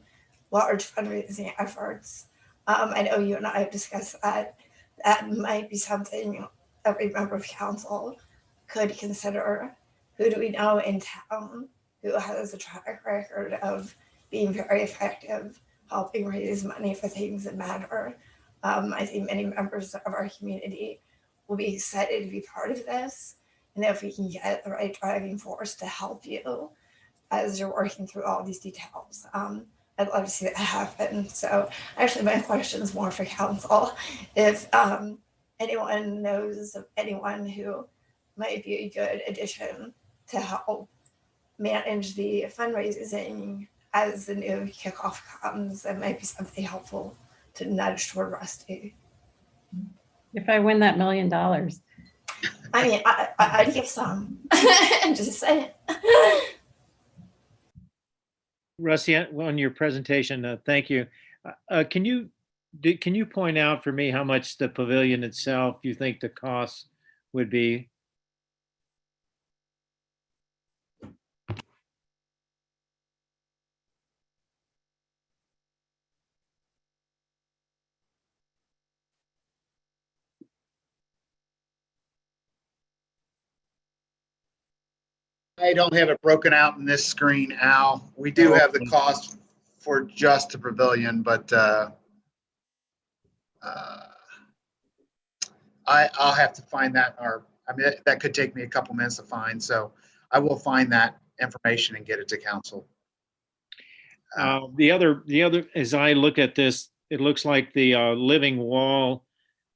large fundraising efforts. I know you and I have discussed that. That might be something every member of council could consider. Who do we know in town who has a track record of being very effective, helping raise money for things that matter? I think many members of our community will be excited to be part of this. And if we can get the right driving force to help you as you're working through all these details, I'd love to see that happen. So actually my question is more for council. If anyone knows of anyone who might be a good addition to help manage the fundraising as the new kickoff comes, that might be something helpful to nudge toward Rusty. If I win that $1 million. I mean, I'd give some. Just saying. Rusty, on your presentation, thank you. Can you point out for me how much the pavilion itself you think the cost would be? I don't have it broken out in this screen, Al. We do have the cost for just the pavilion, but I'll have to find that, or I mean, that could take me a couple minutes to find. So I will find that information and get it to council. The other, as I look at this, it looks like the living wall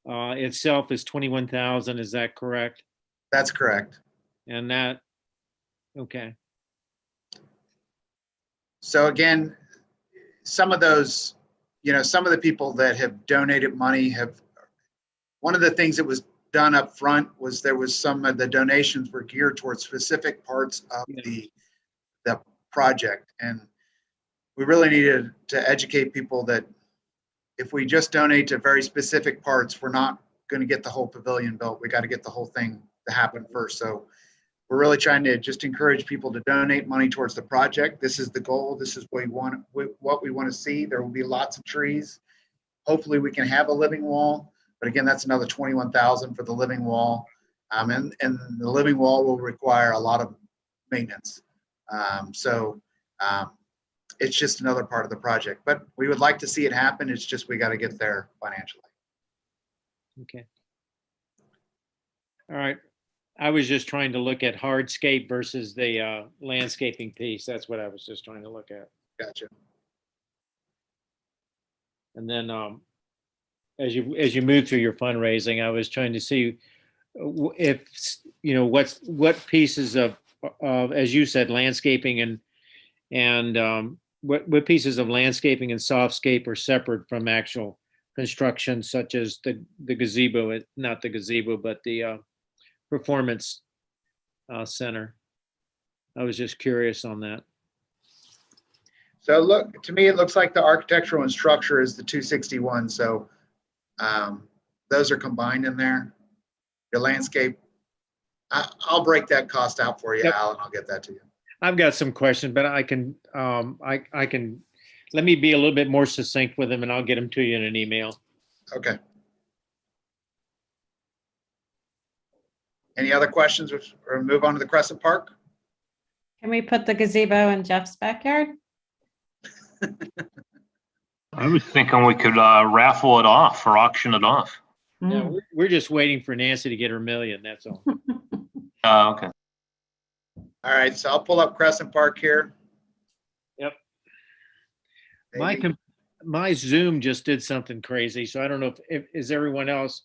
itself is 21,000. Is that correct? That's correct. And that, okay. So again, some of those, some of the people that have donated money have, one of the things that was done up front was there was some of the donations were geared towards specific parts of the project. And we really needed to educate people that if we just donate to very specific parts, we're not going to get the whole pavilion built. We got to get the whole thing to happen first. So we're really trying to just encourage people to donate money towards the project. This is the goal. This is what we want to see. There will be lots of trees. Hopefully we can have a living wall, but again, that's another 21,000 for the living wall. And the living wall will require a lot of maintenance. It's just another part of the project, but we would like to see it happen. It's just, we got to get there financially. Okay. All right. I was just trying to look at hardscape versus the landscaping piece. That's what I was just trying to look at. Gotcha. And then as you move through your fundraising, I was trying to see if, what pieces of as you said, landscaping and what pieces of landscaping and softscape are separate from actual construction, such as the gazebo, not the gazebo, but the performance center. I was just curious on that. So look, to me, it looks like the architectural and structure is the 261. So those are combined in there. The landscape I'll break that cost out for you, Yep. Al, and I'll get that to you. I've got some questions, but I can, let me be a little bit more succinct with them and I'll get them to you in an email. Okay. Any other questions or move on to the Crescent Park? Can we put the gazebo in Jeff's backyard? I was thinking we could raffle it off or auction it off. No, we're just waiting for Nancy to get her million, that's all. Okay. All right, so I'll pull up Crescent Park here. Yep. Maybe. My Zoom just did something crazy, so I don't know if is everyone else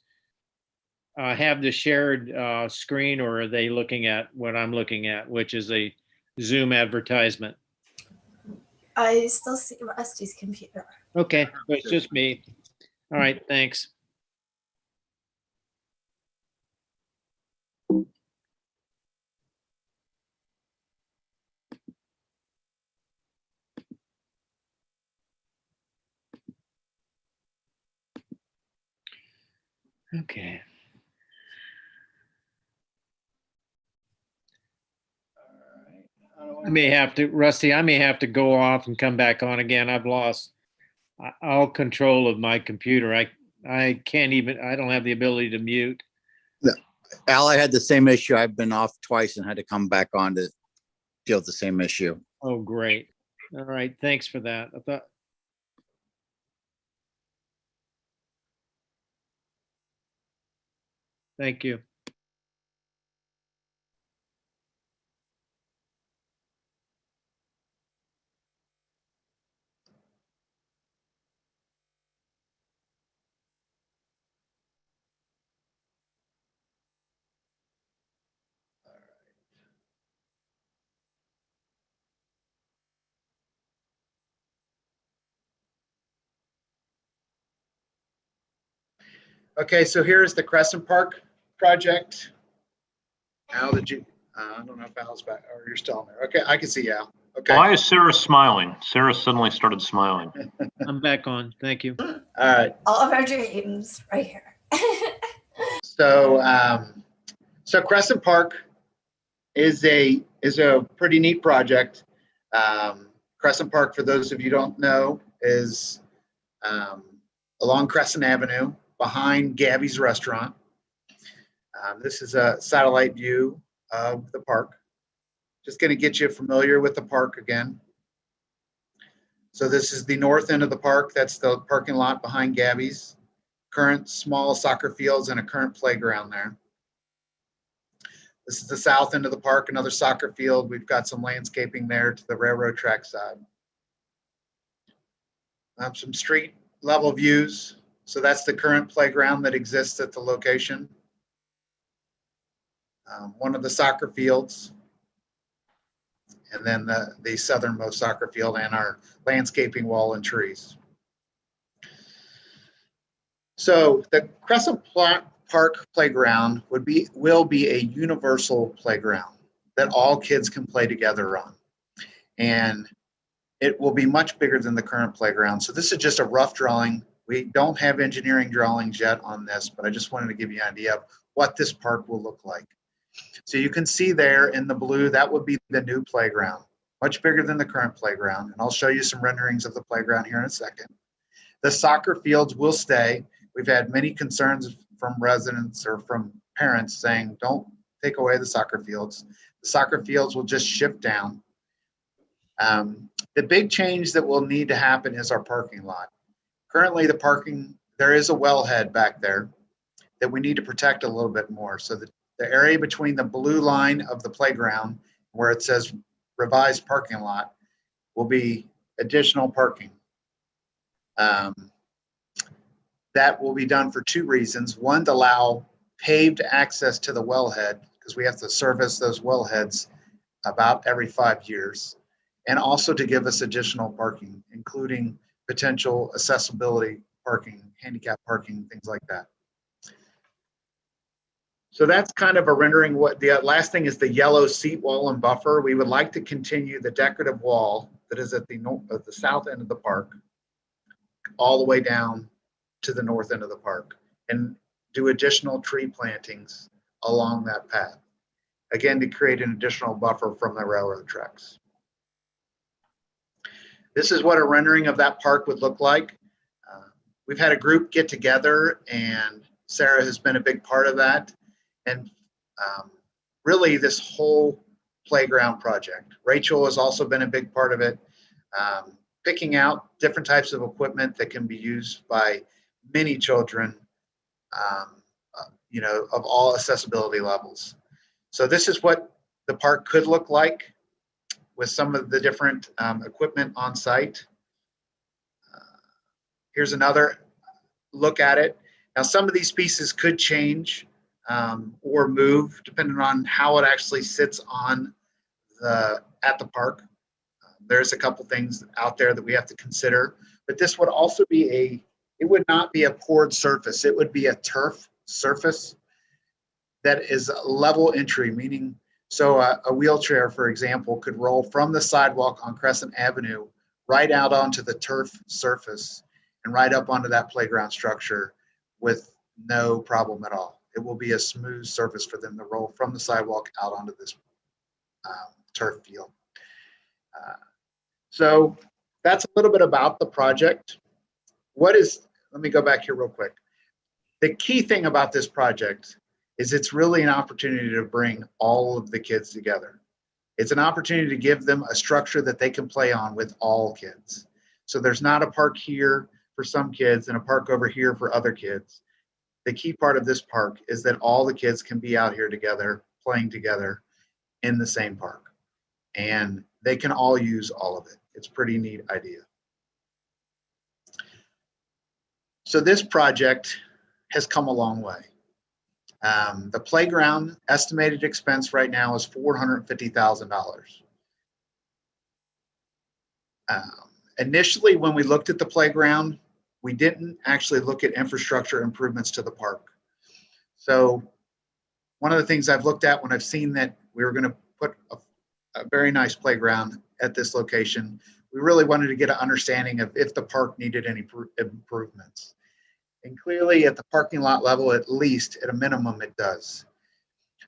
have the shared screen, or are they looking at what I'm looking at, which is a Zoom advertisement? I still see Rusty's computer. Okay, so it's just me. All right, thanks. Okay. I may have to, Rusty, I may have to go off and come back on again. I've lost all control of my computer. I can't even, I don't have the ability to mute. Al, I had the same issue. I've been off twice and had to come back on to deal with the same issue. Oh, great. All right, thanks for that. I thought. Thank you. Okay, so here's the Crescent Park project. Al, did you? I don't know if Al's back, or you're still on there. Okay, I can see Al. Okay. Why is Sarah smiling? Sarah suddenly started smiling. I'm back on. Thank you. All right. All of our dreams right here. So, so Crescent Park is a pretty neat project. Crescent Park, for those of you who don't know, is along Crescent Avenue behind Gabby's Restaurant. This is a satellite view of the park. Just going to get you familiar with the park again. So this is the north end of the park. That's the parking lot behind Gabby's. Current small soccer fields and a current playground there. This is the south end of the park, another soccer field. We've got some landscaping there to the railroad track side. Some street level views. So that's the current playground that exists at the location. One of the soccer fields. And then the southernmost soccer field and our landscaping wall and trees. So the Crescent Park playground will be a universal playground that all kids can play together on. And it will be much bigger than the current playground. So this is just a rough drawing. We don't have engineering drawings yet on this, but I just wanted to give you an idea of what this park will look like. So you can see there in the blue, that would be the new playground, much bigger than the current playground. And I'll show you some renderings of the playground here in a second. The soccer fields will stay. We've had many concerns from residents or from parents saying, don't take away the soccer fields. The soccer fields will just shift down. The big change that will need to happen is our parking lot. Currently the parking, there is a wellhead back there that we need to protect a little bit more. So the area between the blue line of the playground where it says revised parking lot will be additional parking. That will be done for two reasons. One, to allow paved access to the wellhead, because we have to service those wellheads about every 5 years, and also to give us additional parking, including potential accessibility parking, handicap parking, things like that. So that's kind of a rendering. What the last thing is the yellow seat wall and buffer. We would like to continue the decorative wall that is at the south end of the park, all the way down to the north end of the park, and do additional tree plantings along that path. again, to create an additional buffer from the railroad tracks. This is what a rendering of that park would look like. We've had a group get together, and Sarah has been a big part of that. And really this whole playground project. Rachel has also been a big part of it, picking out different types of equipment that can be used by many children, of all accessibility levels. So this is what the park could look like with some of the different equipment on site. Here's another look at it. Now, some of these pieces could change or move depending on how it actually sits on at the park. There's a couple things out there that we have to consider, but this would also be it would not be a poured surface. It would be a turf surface that is a level entry, meaning so a wheelchair, for example, could roll from the sidewalk on Crescent Avenue right out onto the turf surface and right up onto that playground structure with no problem at all. It will be a smooth surface for them to roll from the sidewalk out onto this turf field. So that's a little bit about the project. Let me go back here real quick. The key thing about this project is it's really an opportunity to bring all of the kids together. It's an opportunity to give them a structure that they can play on with all kids. So there's not a park here for some kids and a park over here for other kids. The key part of this park is that all the kids can be out here together, playing together in the same park. And they can all use all of it. It's a pretty neat idea. So this project has come a long way. The playground estimated expense right now is $450,000. Initially, when we looked at the playground, we didn't actually look at infrastructure improvements to the park. So one of the things I've looked at when I've seen that we were going to put a very nice playground at this location, we really wanted to get an understanding of if the park needed any improvements. And clearly at the parking lot level, at least at a minimum, it does.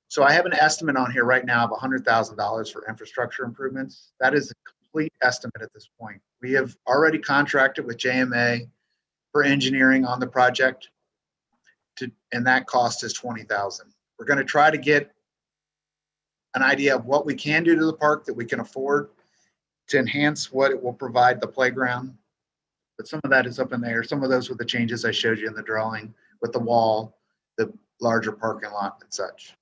So I have an estimate on here right now of $100,000 for infrastructure improvements. That is a complete estimate at this point. We have already contracted with JMA for engineering on the project, and that cost is $20,000. We're going to try to get an idea of what we can do to the park that we can afford to enhance what it will provide the playground. But some of that is up in there. Some of those were the changes I showed you in the drawing with the wall, the larger parking lot and such.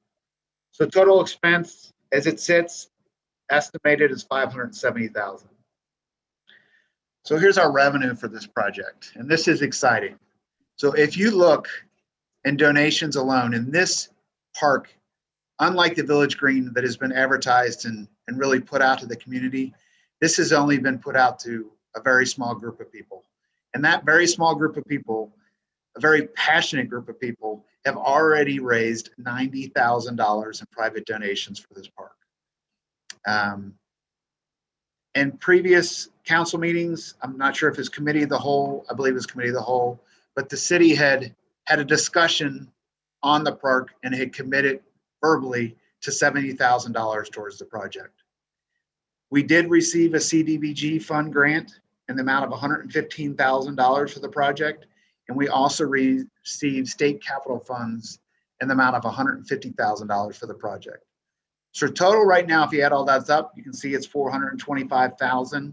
So total expense as it sits estimated is $570,000. So here's our revenue for this project. And this is exciting. So if you look in donations alone in this park, unlike the Village Green that has been advertised and really put out to the community, this has only been put out to a very small group of people. And that very small group of people, a very passionate group of people, have already raised $90,000 in private donations for this park. In previous council meetings, I'm not sure if it's committee of the whole, I believe it's committee of the whole, but the city had a discussion on the park and had committed verbally to $70,000 towards the project. We did receive a CDBG fund grant in the amount of $115,000 for the project. And we also received state capital funds in the amount of $150,000 for the project. So total right now, if you add all that up, you can see it's $425,000.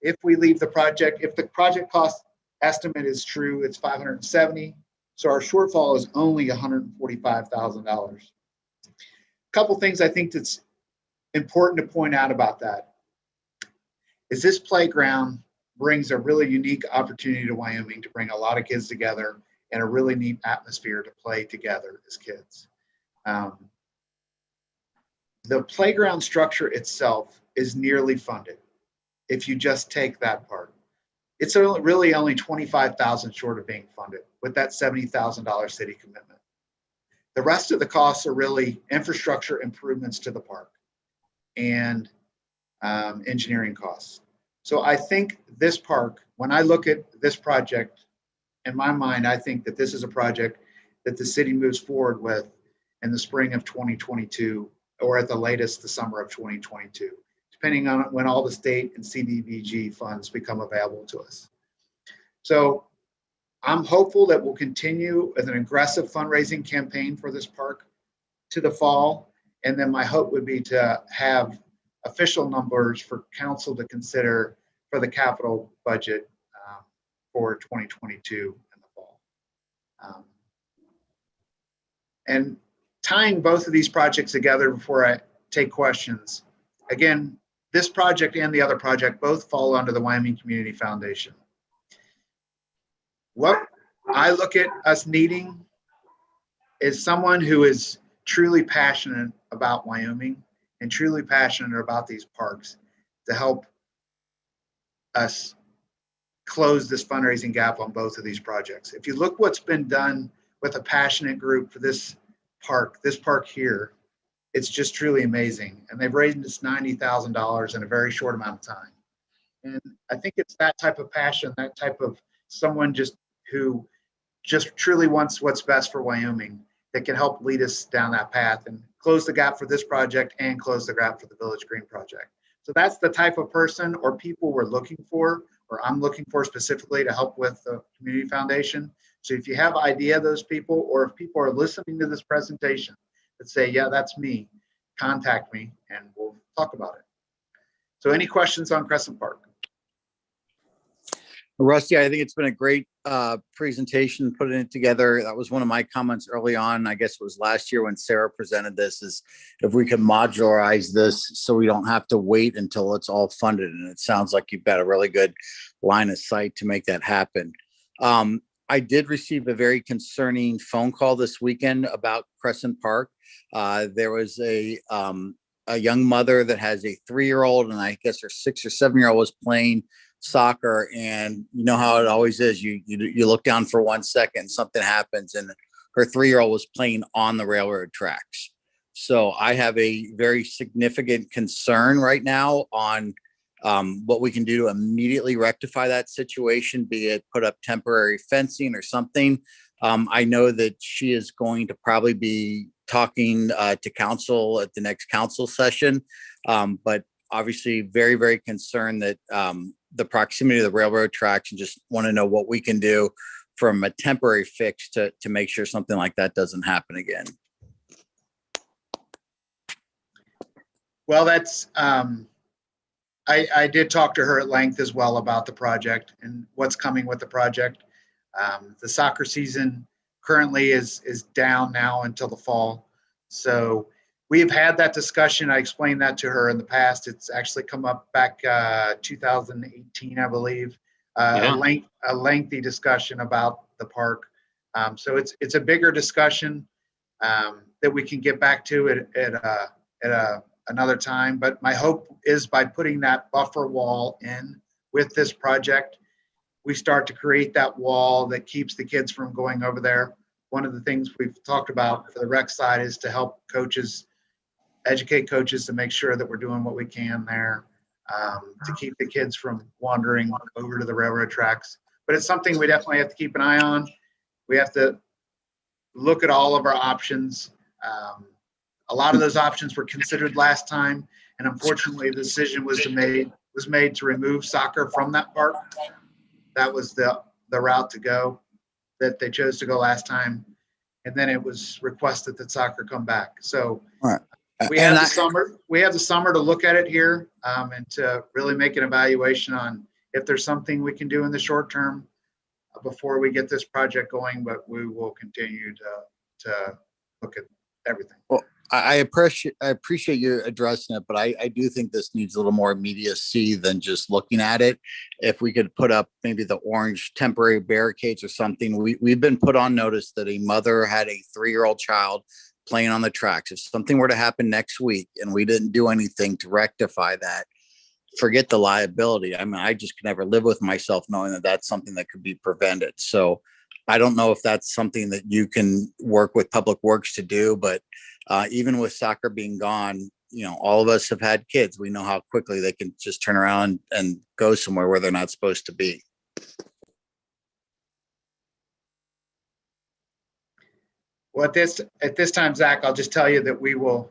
If we leave the project, if the project cost estimate is true, it's $570,000. So our shortfall is only $145,000. A couple things I think that's important to point out about that is this playground brings a really unique opportunity to Wyoming to bring a lot of kids together in a really neat atmosphere to play together as kids. The playground structure itself is nearly funded if you just take that part. It's really only $25,000 short of being funded with that $70,000 city commitment. The rest of the costs are really infrastructure improvements to the park and engineering costs. So I think this park, when I look at this project, in my mind, I think that this is a project that the city moves forward with in the spring of 2022 or at the latest, the summer of 2022, depending on when all the state and CDBG funds become available to us. So I'm hopeful that we'll continue with an aggressive fundraising campaign for this park to the fall. And then my hope would be to have official numbers for council to consider for the capital budget for 2022 in the fall. And tying both of these projects together before I take questions, again, this project and the other project both fall under the Wyoming Community Foundation. What I look at us needing is someone who is truly passionate about Wyoming and truly passionate about these parks to help us close this fundraising gap on both of these projects. If you look what's been done with a passionate group for this park here, it's just truly amazing. And they've raised us $90,000 in a very short amount of time. And I think it's that type of passion, that type of someone who just truly wants what's best for Wyoming that can help lead us down that path and close the gap for this project and close the gap for the Village Green project. So that's the type of person or people we're looking for, or I'm looking for specifically to help with the Community Foundation. So if you have idea of those people, or if people are listening to this presentation that say, yeah, that's me, contact me and we'll talk about it. So any questions on Crescent Park? Rusty, I think it's been a great presentation, putting it together. That was one of my comments early on. I guess it was last year when Sarah presented this, is if we could modularize this so we don't have to wait until it's all funded. And it sounds like you've got a really good line of sight to make that happen. I did receive a very concerning phone call this weekend about Crescent Park. There was a young mother that has a 3-year-old, and I guess her 6 or 7-year-old was playing soccer, and you know how it always is. You look down for 1 second, something happens, and her 3-year-old was playing on the railroad tracks. So I have a very significant concern right now on what we can do to immediately rectify that situation, be it put up temporary fencing or something. I know that she is going to probably be talking to council at the next council session, but obviously very, very concerned that the proximity of the railroad tracks, and just want to know what we can do from a temporary fix to make sure something like that doesn't happen again. Well, that's, I did talk to her at length as well about the project and what's coming with the project. The soccer season currently is down now until the fall. So we have had that discussion. I explained that to her in the past. It's actually come up back 2018, I believe, a lengthy discussion about the park. So it's a bigger discussion that we can get back to at another time. But my hope is by putting that buffer wall in with this project, we start to create that wall that keeps the kids from going over there. One of the things we've talked about for the rec side is to help coaches, educate coaches to make sure that we're doing what we can there to keep the kids from wandering over to the railroad tracks. But it's something we definitely have to keep an eye on. We have to look at all of our options. A lot of those options were considered last time, and unfortunately the decision was made to remove soccer from that park. That was the route to go that they chose to go last time. And then it was requested that soccer come back. So we have the summer to look at it here and to really make an evaluation on if there's something we can do in the short term before we get this project going, but we will continue to look at everything. Well, I appreciate you addressing it, but I do think this needs a little more immediacy than just looking at it. If we could put up maybe the orange temporary barricades or something. We've been put on notice that a mother had a 3-year-old child playing on the tracks. If something were to happen next week and we didn't do anything to rectify that, forget the liability. I mean, I just could never live with myself knowing that that's something that could be prevented. So I don't know if that's something that you can work with Public Works to do, but even with soccer being gone, you know, all of us have had kids. We know how quickly they can just turn around and go somewhere where they're not supposed to be. Well, at this time, Zach, I'll just tell you that we will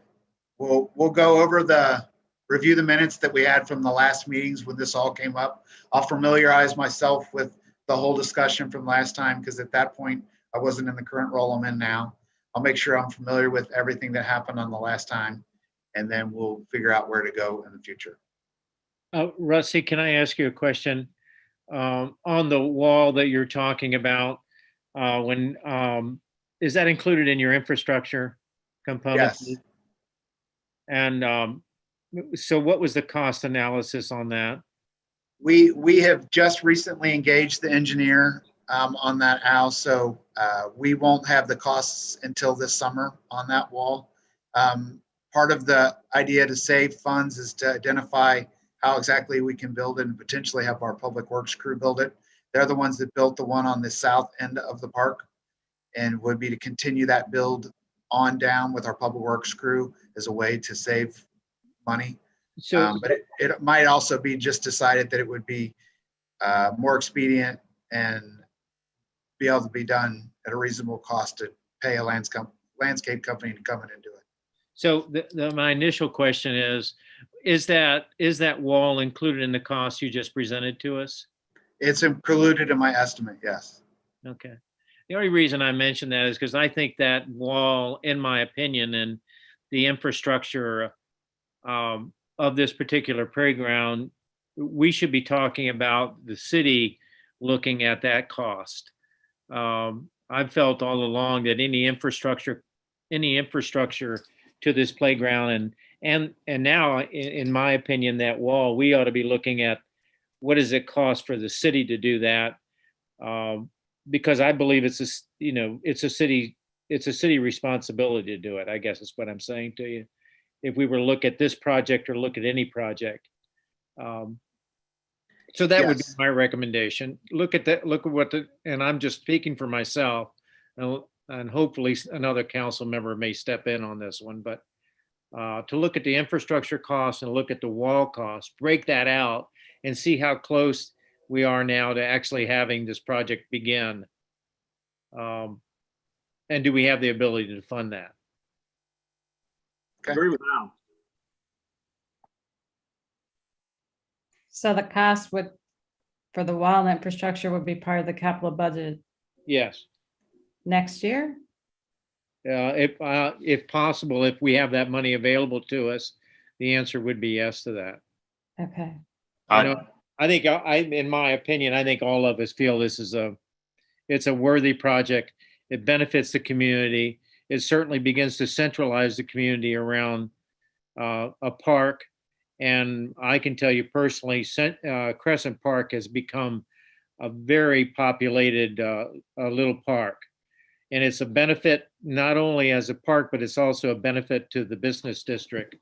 we'll go over review the minutes that we had from the last meetings when this all came up. I'll familiarize myself with the whole discussion from last time, because at that point I wasn't in the current role I'm in now. I'll make sure I'm familiar with everything that happened on the last time, and then we'll figure out where to go in the future. Rusty, can I ask you a question? On the wall that you're talking about, is that included in your infrastructure component? Yes. And so what was the cost analysis on that? We have just recently engaged the engineer on that house, so we won't have the costs until this summer on that wall. Part of the idea to save funds is to identify how exactly we can build it and potentially have our public works crew build it. They're the ones that built the one on the south end of the park, and would be to continue that build on down with our public works crew as a way to save money. So, But it might also be just decided that it would be more expedient and be able to be done at a reasonable cost to pay a landscape company to come in and do it. so my initial question is that wall included in the cost you just presented to us? It's included in my estimate, yes. Okay. The only reason I mention that is because I think that wall, in my opinion, and the infrastructure of this particular playground, we should be talking about the city looking at that cost. I've felt all along that any infrastructure to this playground and now, in my opinion, that wall, we ought to be looking at what does it cost for the city to do that, because I believe it's a city responsibility to do it. I guess is what I'm saying to you. If we were to look at this project or look at any project, so that would be Yes. my recommendation. Look at that. Look at and I'm just speaking for myself, and hopefully another council member may step in on this one, but. To look at the infrastructure costs and look at the wall costs, break that out and see how close we are now to actually having this project begin. And do we have the ability to fund that? Okay. Agree with that. So the cost for the wall infrastructure would be part of the capital budget Yes. next year? If possible, if we have that money available to us, the answer would be yes to that. Okay. I think in my opinion, I think all of us feel this is it's a worthy project. It benefits the community. It certainly begins to centralize the community around a park. And I can tell you personally, Crescent Park has become a very populated little park. And it's a benefit not only as a park, but it's also a benefit to the business district.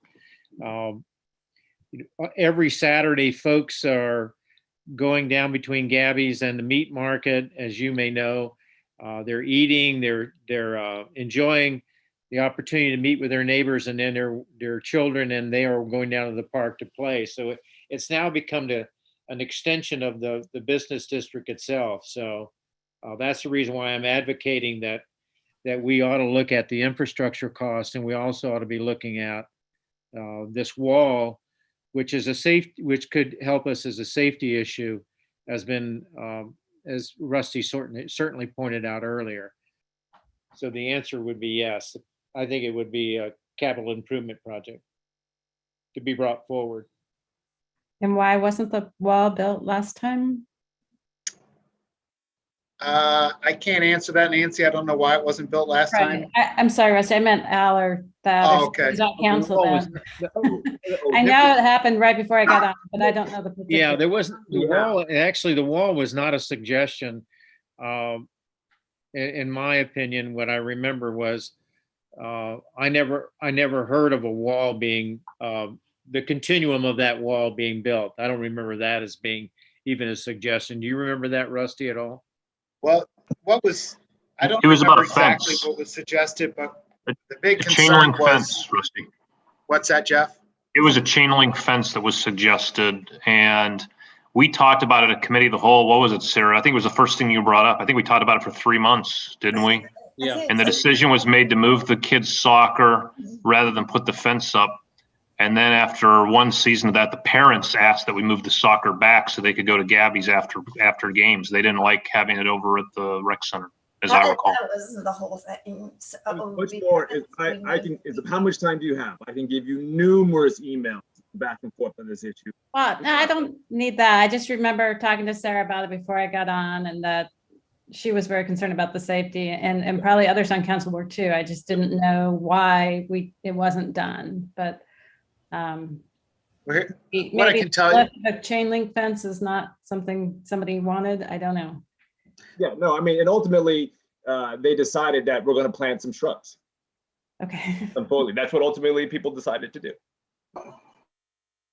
Every Saturday, folks are going down between Gabby's and the meat market, as you may know. They're eating, they're enjoying the opportunity to meet with their neighbors and then their children, and they are going down to the park to play. So it's now become an extension of the business district itself. So that's the reason why I'm advocating that we ought to look at the infrastructure costs, and we also ought to be looking at this wall, which could help us as a safety issue, as Rusty certainly pointed out earlier. So the answer would be yes. I think it would be a capital improvement project to be brought forward. And why wasn't the wall built last time? I can't answer that, Nancy. I don't know why it wasn't built last time. I'm sorry, Rusty, I meant Al or Thad. Oh, okay. Don't cancel The wall was- that. I know it happened right before I got on, but I don't know the particular. Yeah, there wasn't the wall. Actually, the wall was not a suggestion. In my opinion, what I remember was I never heard of a wall being the continuum of that wall being built. I don't remember that as being even a suggestion. Do you remember that, Rusty, at all? Well, I don't It was about remember a exactly fence. what was suggested, but the big A chain concern link was, fence, Rusty. what's that, Jeff? It was a chain link fence that was suggested, and we talked about it at committee of the whole. What was it, Sarah? I think it was the first thing you brought up. I think we talked about it for 3 months, didn't we? Yeah. And the decision was made to move the kids' soccer rather than put the fence up. And then after one season of that, the parents asked that we move the soccer back so they could go to Gabby's after games. They didn't like having it over at the rec center, as I recall. That was the whole thing. So Much more is, how much time do you have? I can give you numerous emails back and forth on this issue. Well, no, I don't need that. I just remember talking to Sarah about it before I got on, and that she was very concerned about the safety, and probably others on council were too. I just didn't know why it wasn't done, but What I maybe can tell you, a chain link fence is not something somebody wanted. I don't know. Yeah, no, I mean, and ultimately, they decided that we're going to plant some shrubs. Okay. Completely. That's what ultimately people decided to do.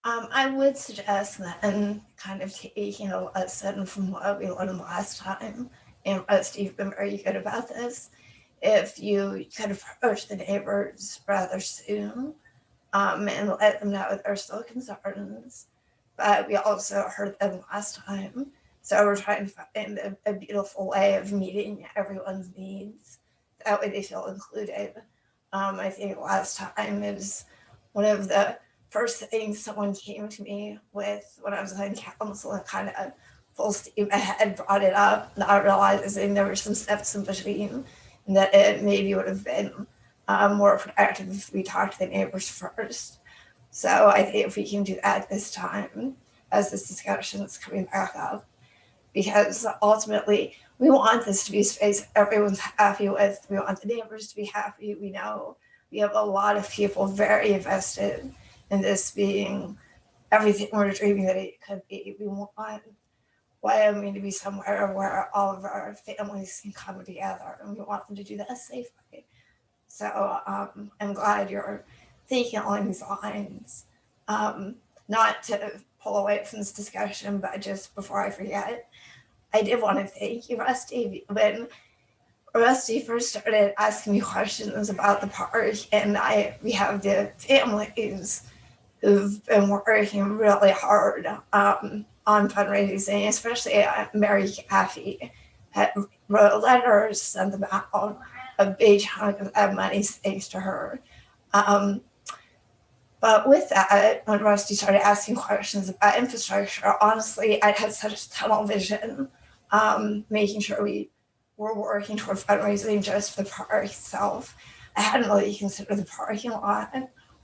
I would suggest that, and kind of taking a lesson from what we learned last time, and Rusty, you've been very good about this, if you could approach the neighbors rather soon, and let them know there are still concerns, but we also heard them last time. So we're trying to find a beautiful way of meeting everyone's needs. That way they feel included. I think last time is one of the first things someone came to me with when I was on council and kind of full steam ahead brought it up, not realizing there were some steps in between, and that it maybe would have been more productive if we talked to the neighbors first. So I think if we can do that this time, as this discussion is coming back up, because ultimately we want this to be a space everyone's happy with. We want the neighbors to be happy. We know we have a lot of people very invested in this being everything we're dreaming that it could be. We want Wyoming to be somewhere where all of our families can come together, and we want them to do that safely. So I'm glad you're thinking along these lines. Not to pull away from this discussion, but just before I forget, I did want to thank you, Rusty. When Rusty first started asking me questions about the park, and we have the families who've been working really hard on fundraising, especially Mary Caffey, wrote letters, sent them out, a big chunk of that money thanks to her. But with that, when Rusty started asking questions about infrastructure, honestly, I had such tunnel vision, making sure we were working toward fundraising just for the park itself. I hadn't really considered the parking lot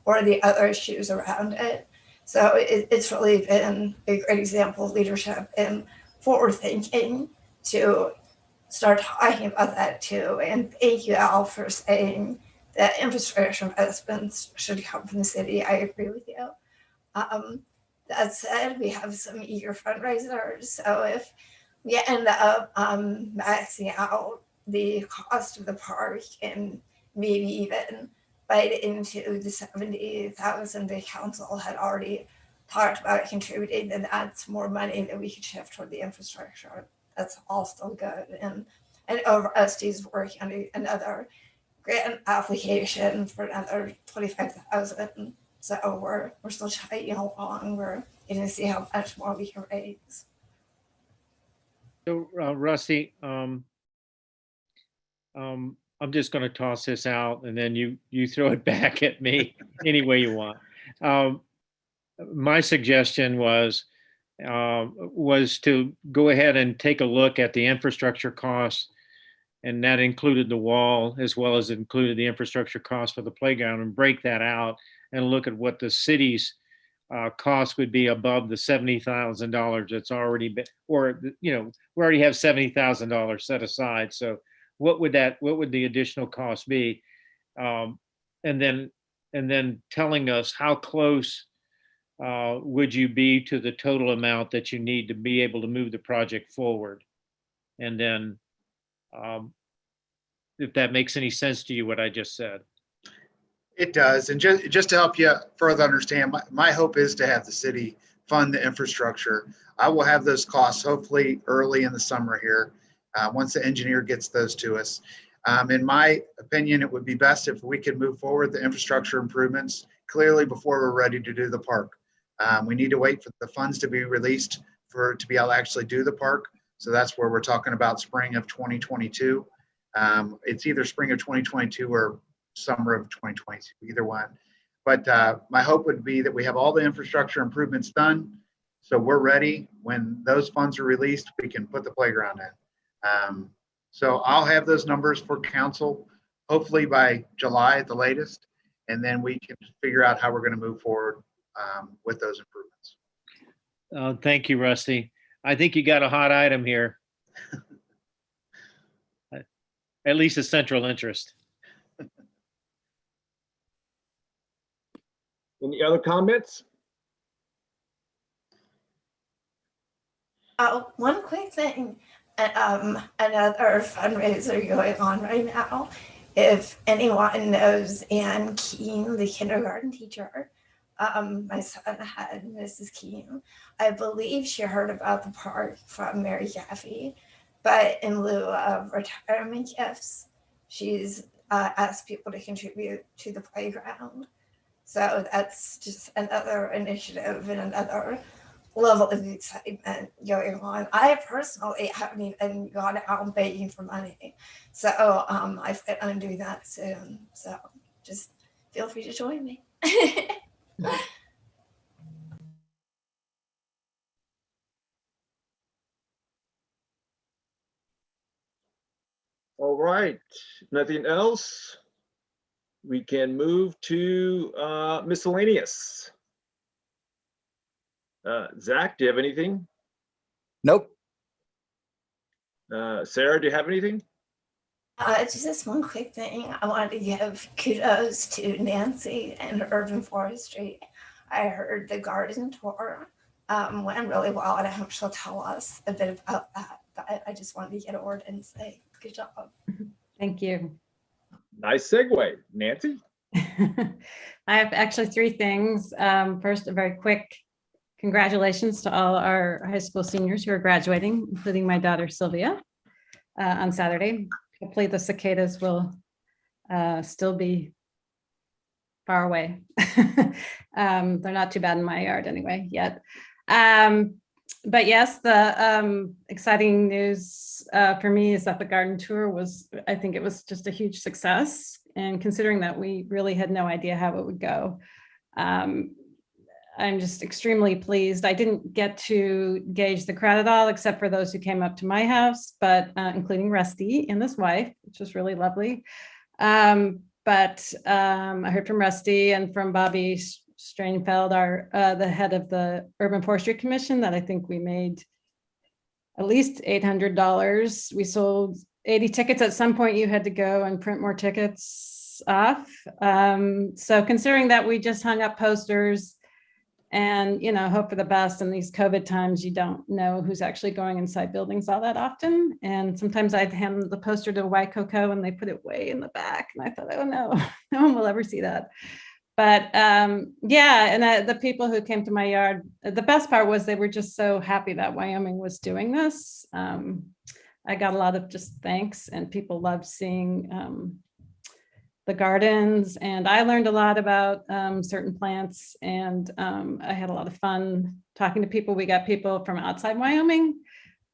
or the other issues around it. So it's really been a great example of leadership and forward thinking to start talking about that too. And thank you, Al, for saying that infrastructure investments should come from the city. I agree with you. That said, we have some eager fundraisers. So if we end up maxing out the cost of the park and maybe even bite into the 70,000 the council had already talked about contributing, then that's more money that we could shift toward the infrastructure. That's all still good. And Rusty's working on another grant application for another 25,000. So we're still chugging along. We're going to see how much more we can raise. So Rusty, I'm just going to toss this out, and then you throw it back at me any way you want. My suggestion was to go ahead and take a look at the infrastructure costs, and that included the wall as well as included the infrastructure cost for the playground, and break that out and look at what the city's cost would be above the $70,000 that's already been, or we already have $70,000 set aside. So what would the additional cost be? And then telling us how close would you be to the total amount that you need to be able to move the project forward? And then if that makes any sense to you, what I just said. it does. And just to help you further understand, my hope is to have the city fund the infrastructure. I will have those costs hopefully early in the summer here, once the engineer gets those to us. In my opinion, it would be best if we could move forward the infrastructure improvements clearly before we're ready to do the park. We need to wait for the funds to be released to be able to actually do the park. So that's where we're talking about spring of 2022. It's either spring of 2022 or summer of 2022, either one. But my hope would be that we have all the infrastructure improvements done. So we're ready. When those funds are released, we can put the playground in. So I'll have those numbers for council, hopefully by July at the latest. And then we can figure out how we're going to move forward with those improvements. Thank you, Rusty. I think you got a hot item here. At least a central interest. Any other comments? One quick thing. Another fundraiser going on right now. If anyone knows Ann Keene, the kindergarten teacher, my son had Mrs. Keene. I believe she heard about the park from Mary Gaffey, but in lieu of retirement gifts, she's asked people to contribute to the playground. So that's just another initiative and another level of excitement going on. I personally haven't even gone out begging for money. So I plan on doing that soon. So just feel free to join me. All right, nothing else. We can move to miscellaneous. Zach, do you have anything? Nope. Sarah, do you have anything? Just one quick thing. I wanted to give kudos to Nancy and Urban Forestry. I heard the garden tour went really well, and I hope she'll tell us a bit about that. But I just wanted to get a word and say good job. Thank you. Nice segue. Nancy? I have actually three things. First, a very quick congratulations to all our high school seniors who are graduating, including my daughter Sylvia on Saturday. Hopefully the cicadas will still be far away. They're not too bad in my yard anyway yet. But yes, the exciting news for me is that the garden tour was, I think it was just a huge success. And considering that we really had no idea how it would go, I'm just extremely pleased. I didn't get to gauge the crowd at all, except for those who came up to my house, but including Rusty and his wife, which was really lovely. But I heard from Rusty and from Bobby Strainfeld, the head of the Urban Forestry Commission, that I think we made at least $800. We sold 80 tickets. At some point you had to go and print more tickets off. So considering that we just hung up posters and, hope for the best in these COVID times, you don't know who's actually going inside buildings all that often. And sometimes I'd hand the poster to Waikoko and they put it way in the back. And I thought, oh no, no one will ever see that. But yeah, and the people who came to my yard, the best part was they were just so happy that Wyoming was doing this. I got a lot of just thanks, and people loved seeing the gardens, and I learned a lot about certain plants, and I had a lot of fun talking to people. We got people from outside Wyoming.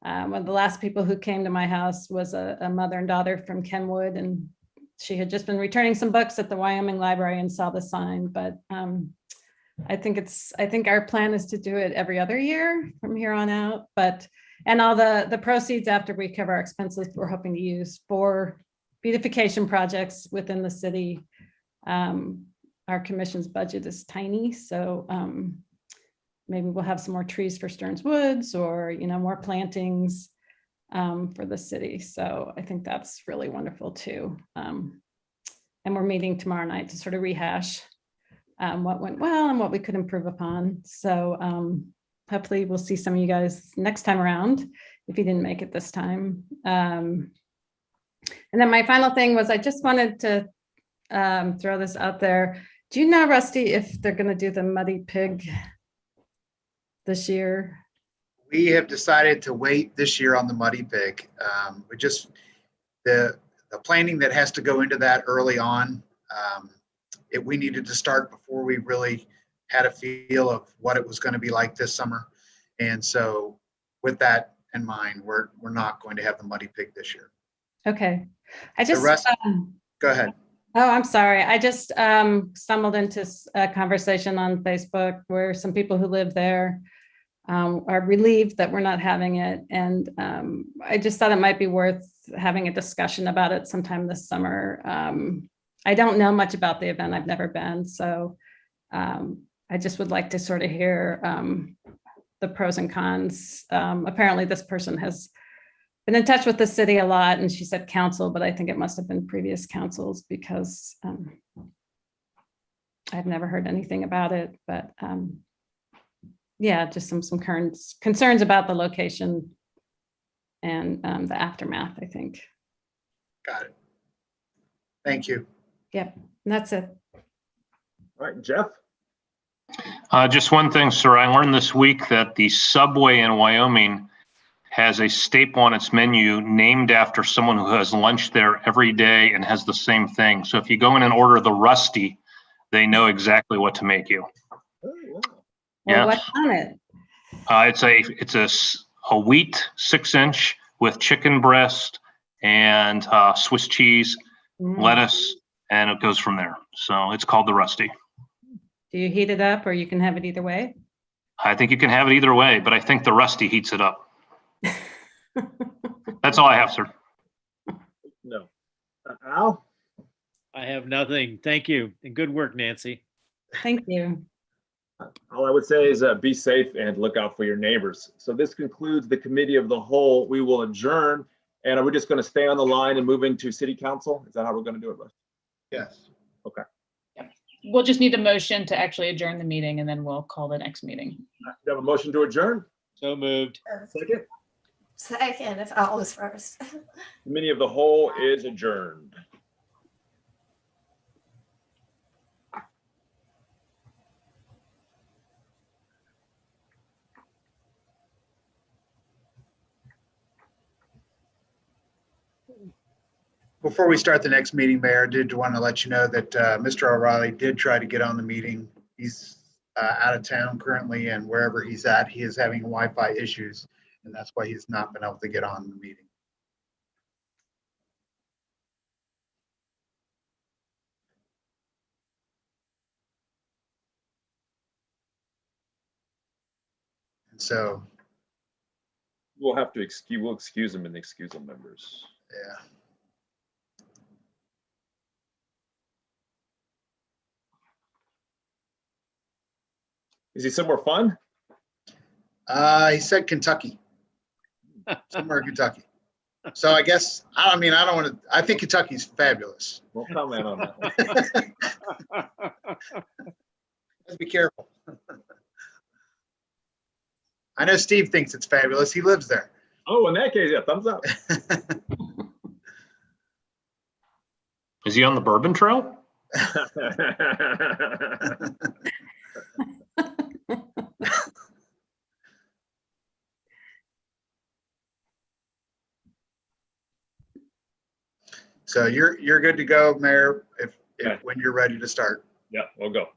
One of the last people who came to my house was a mother and daughter from Kenwood, and she had just been returning some books at the Wyoming Library and saw the sign. But I think our plan is to do it every other year from here on out. And all the proceeds after we cover our expenses, we're hoping to use for beautification projects within the city. Our commission's budget is tiny, so maybe we'll have some more trees for Stearns Woods, or more plantings for the city. So I think that's really wonderful too. And we're meeting tomorrow night to sort of rehash what went well and what we could improve upon. So hopefully we'll see some of you guys next time around if you didn't make it this time. And then my final thing was, I just wanted to throw this out there. Do you know, Rusty, if they're going to do the Muddy Pig this year? We have decided to wait this year on the Muddy Pig. The planning that has to go into that early on, we needed to start before we really had a feel of what it was going to be like this summer. And so with that in mind, we're not going to have the Muddy Pig this year. Okay. I just, rest- Go ahead. oh, I'm sorry. I just stumbled into a conversation on Facebook where some people who live there are relieved that we're not having it. And I just thought it might be worth having a discussion about it sometime this summer. I don't know much about the event. I've never been. So I just would like to sort of hear the pros and cons. Apparently this person has been in touch with the city a lot, and she said council, but I think it must have been previous councils because I've never heard anything about it. But yeah, just some current concerns about the location and the aftermath, I think. Got it. Thank you. Yep, and that's it. All right, Jeff? Just one thing, sir. I learned this week that the subway in Wyoming has a staple on its menu named after someone who has lunch there every day and has the same thing. So if you go in and order the Rusty, they know exactly what to make you. Oh, wow. Well, Yeah. what's on it? It's a wheat 6-inch with chicken breast and Swiss cheese, lettuce, and it goes from there. So it's called the Rusty. Do you heat it up, or you can have it either way? I think you can have it either way, but I think the Rusty heats it up. That's all I have, sir. No. Al? I have nothing. Thank you. And good work, Nancy. Thank you. All I would say is be safe and look out for your neighbors. So this concludes the committee of the whole. We will adjourn. And are we just going to stay on the line and move into city council? Is that how we're going to do it, Russ? Yes. Okay. We'll just need a motion to actually adjourn the meeting, and then we'll call the next meeting. Do you have a motion to adjourn? So moved. Second. Second, if Al was first. Committee of the whole is adjourned. Before we start the next meeting, Mayor, I did want to let you know that Mr. O'Reilly did try to get on the meeting. He's out of town currently, and wherever he's at, he is having Wi-Fi issues, and that's why he's not been able to get on the meeting. And so, We'll have to excuse him in the excusal members. yeah. Is he somewhere fun? He said Kentucky, somewhere in Kentucky. So I guess, I mean, I don't want to, I think Kentucky's fabulous. We'll comment on that. Let's be careful. I know Steve thinks it's fabulous. He lives there. Oh, in that case, yeah, thumbs up. Is he on the Bourbon Trail? So you're good to go, Mayor, if Okay. when you're ready to start. Yeah, we'll go.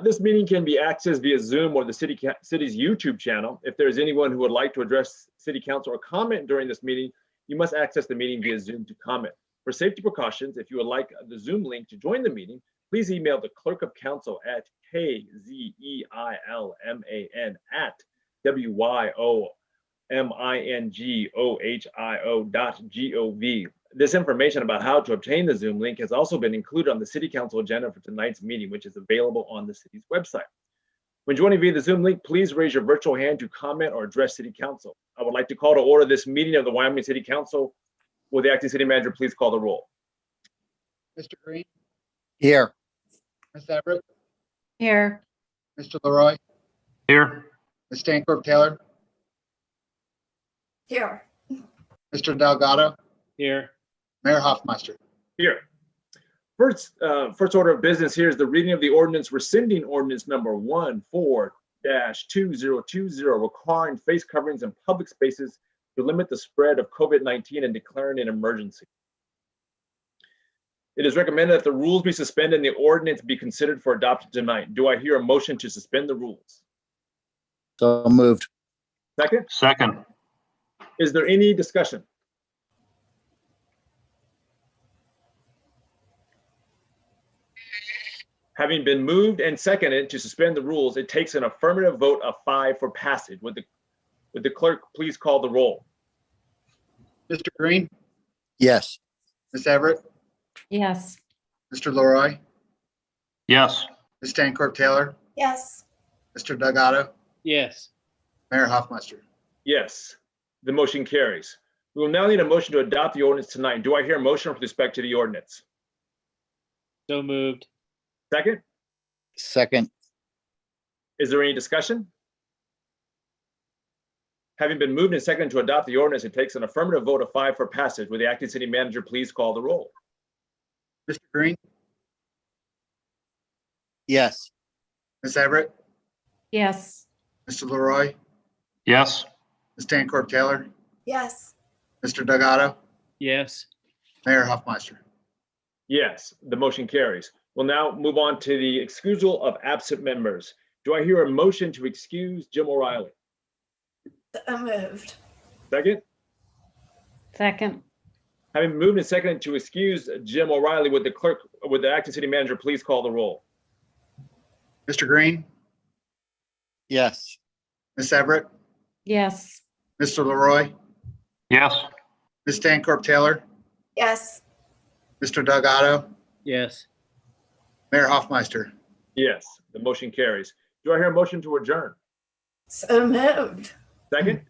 This meeting can be accessed via Zoom or the city's YouTube channel. If there's anyone who would like to address City Council or comment during this meeting, you must access the meeting via Zoom to comment. For safety precautions, if you would like the Zoom link to join the meeting, please email the Clerk of Council at KZEILMAN@WYOMINGOHIO.gov. This information about how to obtain the Zoom link has also been included on the City Council agenda for tonight's meeting, which is available on the city's website. When joining via the Zoom link, please raise your virtual hand to comment or address City Council. I would like to call to order this meeting of the Wyoming City Council. Will the acting city manager please call the roll? Mr. Green, Here. Ms. Everett, Here. Mr. Leroy, Here. Ms. Stancorp Taylor, Here. Mr. Delgado, Here. Mayor Hoffmeister. Here. First order of business here is the reading of the ordinance rescinding ordinance number 14-2020, requiring face coverings in public spaces to limit the spread of COVID-19 and declaring an emergency. It is recommended that the rules be suspended and the ordinance be considered for adoption tonight. Do I hear a motion to suspend the rules? So moved. Second, Second. is there any discussion? Having been moved and seconded to suspend the rules, it takes an affirmative vote of 5 for passage. Would the clerk please call the roll? Mr. Green, Yes. Ms. Everett, Yes. Mr. Leroy, Yes. Ms. Stancorp Taylor, Yes. Mr. Dugado, Yes. Mayor Hoffmeister. Yes, the motion carries. We will now need a motion to adopt the ordinance tonight. Do I hear a motion with respect to the ordinance? So moved. Second, Second. is there any discussion? Having been moved and seconded to adopt the ordinance, it takes an affirmative vote of 5 for passage. Will the acting city manager please call the roll? Mr. Green, Yes. Ms. Everett, Yes. Mr. Leroy, Yes. Ms. Stancorp Taylor, Yes. Mr. Dugado, Yes. Mayor Hoffmeister. Yes, the motion carries. We'll now move on to the excusal of absent members. Do I hear a motion to excuse Jim O'Reilly? So moved. Second, Second. having moved and seconded to excuse Jim O'Reilly, would the acting city manager please call the roll? Mr. Green, Yes. Ms. Everett, Yes. Mr. Leroy, Yes. Ms. Stancorp Taylor, Yes. Mr. Dugado, Yes. Mayor Hoffmeister. Yes, the motion carries. Do I hear a motion to adjourn? So moved. Second,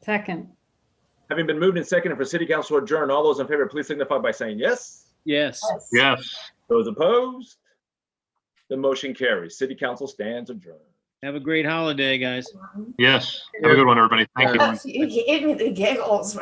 Second. having been moved and seconded for city council to adjourn, all those in favor, please signify by saying yes. Yes. Yes. Those opposed? The motion carries. City council stands adjourned. Have a great holiday, guys. Yes. Have a good one, everybody. Thank you. You gave me the giggles.